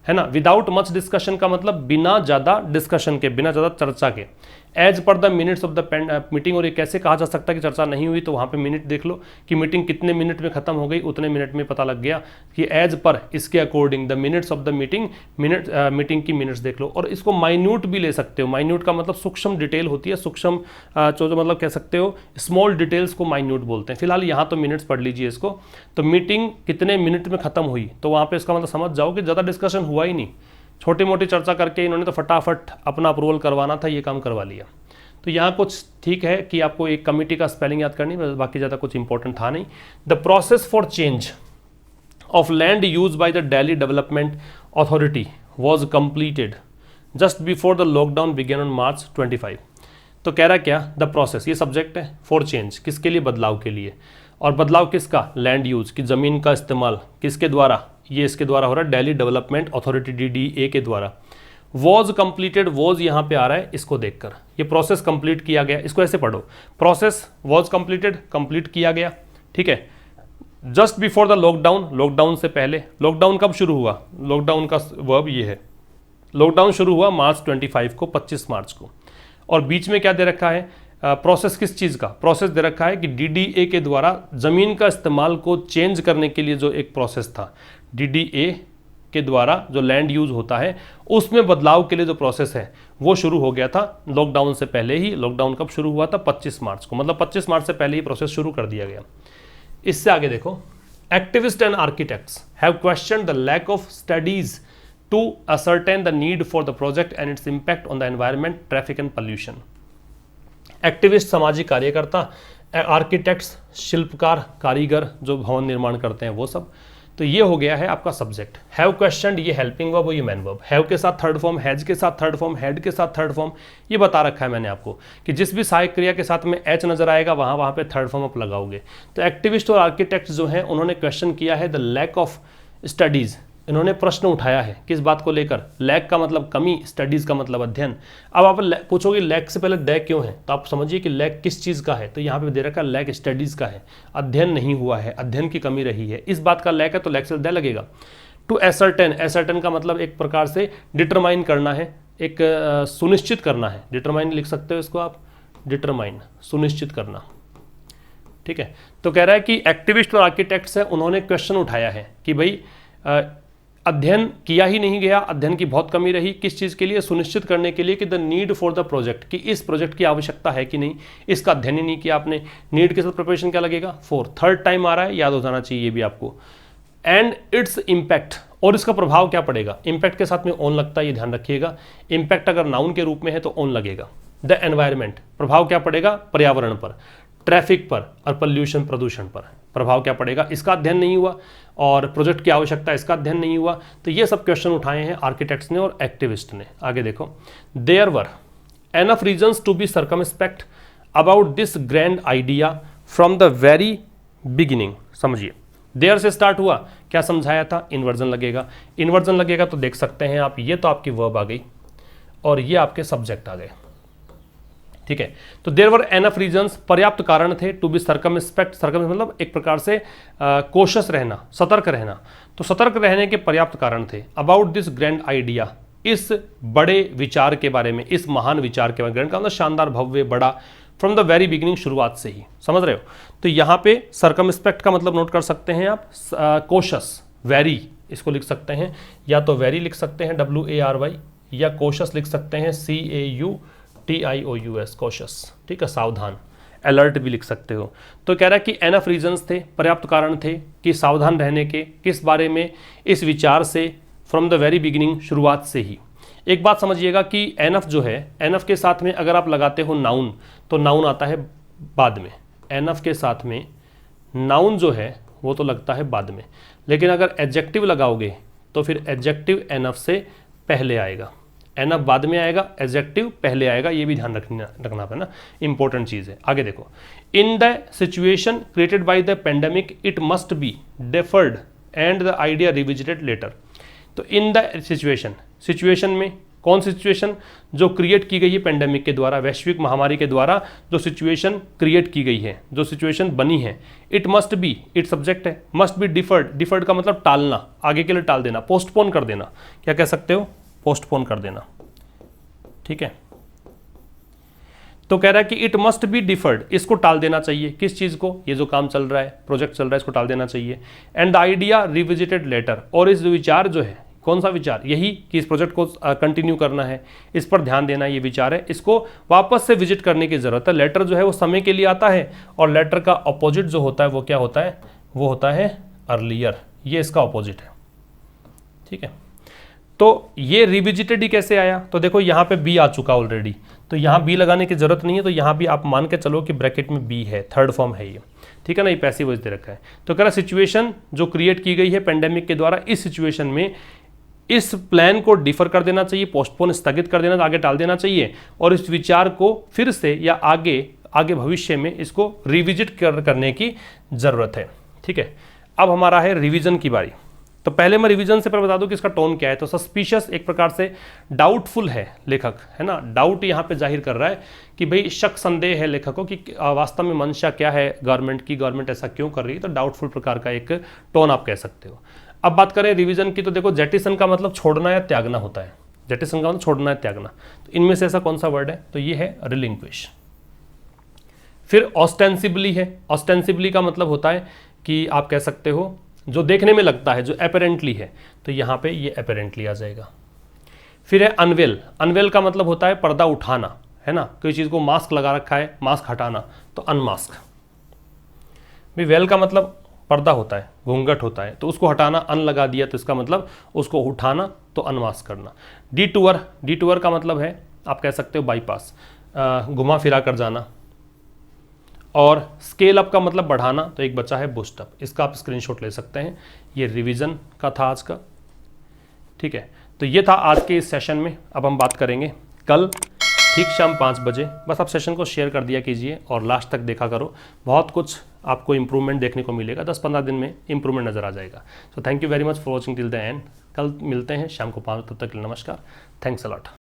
ना। विदाउट मच डिस्कशन का मतलब बिना ज़्यादा डिस्कशन के, बिना ज़्यादा चर्चा के। As per the minutes of the meeting, और ये कैसे कहा जा सकता है कि चर्चा नहीं हुई, तो वहाँ पे मिनट देख लो कि मीटिंग कितने मिनट में खत्म हो गई, उतने मिनट में पता लग गया कि एज पर, इसके according, the minutes of the meeting, meeting की मिनट्स देख लो। और इसको माइन्यूट भी ले सकते हो, माइन्यूट का मतलब सूक्ष्म डिटेल होती है, सूक्ष्म जो मतलब कह सकते हो स्मॉल डिटेल्स को माइन्यूट बोलते हैं। फिलहाल यहाँ तो मिनट्स पढ़ लीजिए इसको। तो मीटिंग कितने मिनट में खत्म हुई, तो वहाँ पे इसका मतलब समझ जाओ कि ज़्यादा डिस्कशन हुआ ही नहीं, छोटी मोटी चर्चा करके इन्होंने तो फटाफट अपना अप्रूवल करवाना था, ये काम करवा लिया। तो यहाँ कुछ ठीक है कि आपको एक कमिटी का स्पेलिंग याद करनी, बाकी ज़्यादा कुछ इंपॉर्टेंट था नहीं। The process for change of land use by the Delhi development authority was completed just before the lockdown began on March 25। तो कह रहा क्या, द प्रोसेस, ये सब्जेक्ट है, फॉर चेंज किसके लिए, बदलाव के लिए। और बदलाव किसका, लैंड यूज की, ज़मीन का इस्तेमाल किसके द्वारा, ये इसके द्वारा हो रहा है, दिल्ली डेवलपमेंट अथॉरिटी DDA के द्वारा। वॉज कंप्लीटेड, वॉज यहाँ पे आ रहा है, इसको देखकर ये प्रोसेस कंप्लीट किया गया, इसको ऐसे पढ़ो, प्रोसेस वॉज कंप्लीटेड, कंप्लीट किया गया, ठीक है। Just before the lockdown, lockdown से पहले। लॉकडाउन कब शुरू हुआ, लॉकडाउन का वर्ब ये है, लॉकडाउन शुरू हुआ March 25 को, 25 मार्च को। और बीच में क्या दे रखा है, प्रोसेस किस चीज़ का, प्रोसेस दे रखा है कि DDA के द्वारा ज़मीन का इस्तेमाल को चेंज करने के लिए जो एक प्रोसेस था, DDA के द्वारा जो लैंड यूज होता है उसमें बदलाव के लिए जो प्रोसेस है वो शुरू हो गया था लॉकडाउन से पहले ही। लॉकडाउन कब शुरू हुआ था, 25 मार्च को, मतलब 25 मार्च से पहले ही प्रोसेस शुरू कर दिया गया। इससे आगे देखो, activists and architects have questioned the lack of studies to ascertain the need for the project and its impact on the environment, traffic and pollution. Activist सामाजिक कार्यकर्ता, आर्किटेक्ट्स शिल्पकार, कारीगर जो भवन निर्माण करते हैं वो सब। तो ये हो गया है आपका सब्जेक्ट। हैव क्वेश्चनड, ये हेल्पिंग वर्ब और ये मैन वर्ब। हैव के साथ थर्ड फॉर्म, हैज के साथ थर्ड फॉर्म, हैड के साथ थर्ड फॉर्म, ये बता रखा है मैंने आपको कि जिस भी सहायक क्रिया के साथ में एच नजर आएगा वहाँ पे थर्ड फॉर्म आप लगाओगे। तो एक्टिविस्ट और आर्किटेक्ट जो हैं उन्होंने क्वेश्चन किया है द लैक ऑफ स्टडीज़, इन्होंने प्रश्न उठाया है किस बात को लेकर, लैक का मतलब कमी, स्टडीज़ का मतलब अध्ययन। अब आप पूछोगे लैक से पहले दै क्यों है, तो आप समझिए कि लैक किस चीज़ का है, तो यहाँ पे दे रखा है लैक स्टडीज़ का है, अध्ययन नहीं हुआ है, अध्ययन की कमी रही है, इस बात का लैक है तो लैक से दै लगेगा। टू एसर्टेन, एसर्टेन का मतलब एक प्रकार से डिटरमाइन करना है, एक सुनिश्चित करना है, डिटरमाइन लिख सकते हो इसको आप, डिटरमाइन सुनिश्चित करना, ठीक है। तो कह रहा है कि एक्टिविस्ट और आर्किटेक्ट्स है उन्होंने क्वेश्चन उठाया है कि भाई अध्ययन किया ही नहीं गया, अध्ययन की बहुत कमी रही, किस चीज़ के लिए, सुनिश्चित करने के लिए कि the need for the project, कि इस प्रोजेक्ट की आवश्यकता है कि नहीं, इसका अध्ययन ही नहीं किया आपने। नीड के साथ प्रिपरेशन क्या लगेगा, फॉर, थर्ड टाइम आ रहा है, याद हो जाना चाहिए ये भी आपको। एंड इट्स इम्पैक्ट, और इसका प्रभाव क्या पड़ेगा। इम्पैक्ट के साथ में ऑन लगता है, ये ध्यान रखिएगा। इम्पैक्ट अगर नाउन के रूप में है तो ऑन लगेगा। द एनवायरमेंट, प्रभाव क्या पड़ेगा, पर्यावरण पर, ट्रैफिक पर और पोल्यूशन, प्रदूषण पर प्रभाव क्या पड़ेगा, इसका अध्ययन नहीं हुआ। और प्रोजेक्ट की आवश्यकता, इसका अध्ययन नहीं हुआ। तो ये सब क्वेश्चन उठाए हैं आर्किटेक्ट्स ने और एक्टिविस्ट ने। आगे देखो, there were enough reasons to be circumspect about this grand idea from the very beginning. समझिए, देयर से स्टार्ट हुआ, क्या समझाया था, इन्वर्जन लगेगा। इन्वर्जन लगेगा तो देख सकते हैं आप, ये तो आपकी वर्ब आ गई और ये आपके सब्जेक्ट आ गए। ठीक है, तो देयर वर एनफ रीजन्स, पर्याप्त कारण थे, टू बी सर्कमस्पेक्ट, सर्कम मतलब एक प्रकार से कोशिश रहना, सतर्क रहना। तो सतर्क रहने के पर्याप्त कारण थे। अबाउट दिस ग्रैंड आइडिया, इस बड़े विचार के बारे में, इस महान विचार के बारे में। ग्रैंड का मतलब शानदार, भव्य, बड़ा। फ्रॉम द वेरी बिगिनिंग, शुरुआत से ही, समझ रहे हो। तो यहाँ पे सर्कमस्पेक्ट का मतलब नोट कर सकते हैं आप, कोशस, वेरी इसको लिख सकते हैं, या तो वेरी लिख सकते हैं WARY, या कोशस लिख सकते हैं CAUTIOUS, कोशस। ठीक है, सावधान, अलर्ट भी लिख सकते हो। तो कह रहा है कि एनफ रीजन्स थे, पर्याप्त कारण थे कि सावधान रहने के, किस बारे में, इस विचार से, फ्रॉम द वेरी बिगिनिंग, शुरुआत से ही। एक बात समझिएगा कि एनफ जो है, एनफ के साथ में अगर आप लगाते हो नाउन, तो नाउन आता है बाद में। एनफ के साथ में नाउन जो है वो तो लगता है बाद में, लेकिन अगर एडजेक्टिव लगाओगे तो फिर एडजेक्टिव एनफ से पहले आएगा। एनफ बाद में आएगा, एडजेक्टिव पहले आएगा, ये भी ध्यान रखना है ना, इंपॉर्टेंट चीज़ है। आगे देखो, in the situation created by the pandemic it must be deferred and the idea revisited later. तो इन द सिचुएशन, सिचुएशन में कौन सी सिचुएशन, जो क्रिएट की गई है पेंडेमिक के द्वारा, वैश्विक महामारी के द्वारा जो सिचुएशन क्रिएट की गई है, जो सिचुएशन बनी है। It must B, it subject है, मस्ट बी डिफर्ड, डिफर्ड का मतलब टालना, आगे के लिए टाल देना, पोस्टपोन कर देना। क्या कह सकते हो, पोस्टपोन कर देना। ठीक है, तो कह रहा है कि इट मस्ट बी डिफर्ड, इसको टाल देना चाहिए। किस चीज़ को, ये जो काम चल रहा है, प्रोजेक्ट चल रहा है, इसको टाल देना चाहिए। And the idea revisited later, और इस विचार जो है, कौन सा विचार, यही कि इस प्रोजेक्ट को कंटिन्यू करना है, इस पर ध्यान देना, ये विचार है, इसको वापस से विजिट करने की ज़रूरत है। लेटर जो है वो समय के लिए आता है, और लेटर का अपोजिट जो होता है वो क्या होता है, वो होता है अर्लियर, ये इसका अपोजिट है। ठीक है, तो ये रिविजिटेड ही कैसे आया, तो देखो यहाँ पे बी आ चुका ऑलरेडी, तो यहाँ बी लगाने की जरूरत नहीं है। तो यहाँ भी आप मान के चलो कि ब्रैकेट में बी है, थर्ड फॉर्म है ये। ठीक है ना, ये पैसिव वॉइस दे रखा है। तो कह रहा सिचुएशन जो क्रिएट की गई है पेंडेमिक के द्वारा, इस सिचुएशन में इस प्लान को डिफर कर देना चाहिए, पोस्टपोन, स्थगित कर देना, आगे टाल देना चाहिए, और इस विचार को फिर से या आगे भविष्य में इसको रिविजिट करने की जरूरत है। ठीक है, अब हमारा है रिवीजन की बारी। तो पहले मैं रिवीजन से पर बता दूं कि इसका टोन क्या है। तो सस्पिशियस, एक प्रकार से डाउटफुल है लेखक, है ना, डाउट यहाँ पे जाहिर कर रहा है कि भाई शक, संदेह है लेखकों की वास्तव में मंशा क्या है गवर्नमेंट की, गवर्नमेंट ऐसा क्यों कर रही है। तो डाउटफुल प्रकार का एक टोन आप कह सकते हो। अब बात करें रिवीजन की, तो देखो जेटिसन का मतलब छोड़ना या त्यागना होता है। जेटिसन का मतलब छोड़ना या त्यागना, तो इनमें से ऐसा कौन सा वर्ड है, तो ये है रिलिंक्विश। फिर ऑस्टेंसिबली है। ऑस्टेंसिबली का मतलब होता है कि आप कह सकते हो जो देखने में लगता है, जो एपेरेंटली है, तो यहाँ पे ये एपेरेंटली आ जाएगा। फिर है अनवेल। अनवेल का मतलब होता है पर्दा उठाना, है ना, कोई चीज़ को मास्क लगा रखा है, मास्क हटाना, तो अनमास्क। भाई वेल का मतलब पर्दा होता है, घूंघट होता है, तो उसको हटाना, अन लगा दिया तो इसका मतलब उसको उठाना, तो अनमास्क करना। डिटूअर, डिटूअर का मतलब है आप कह सकते हो बाईपास, घुमा फिरा कर जाना। और स्केल अप का मतलब बढ़ाना, तो एक बचा है बूस्ट अप, इसका आप स्क्रीनशॉट ले सकते हैं। ये रिवीजन का था आज का। ठीक है, तो ये था आज के इस सेशन में। अब हम बात करेंगे कल ठीक शाम 5 बजे। बस आप सेशन को शेयर कर दिया कीजिए और लास्ट तक देखा करो, बहुत कुछ आपको इंप्रूवमेंट देखने को मिलेगा। 10-15 दिन में इंप्रूवमेंट नजर आ जाएगा। So thank you very much for watching till the end. कल मिलते हैं शाम को 5, तब तक के लिए नमस्कार। Thanks a lot.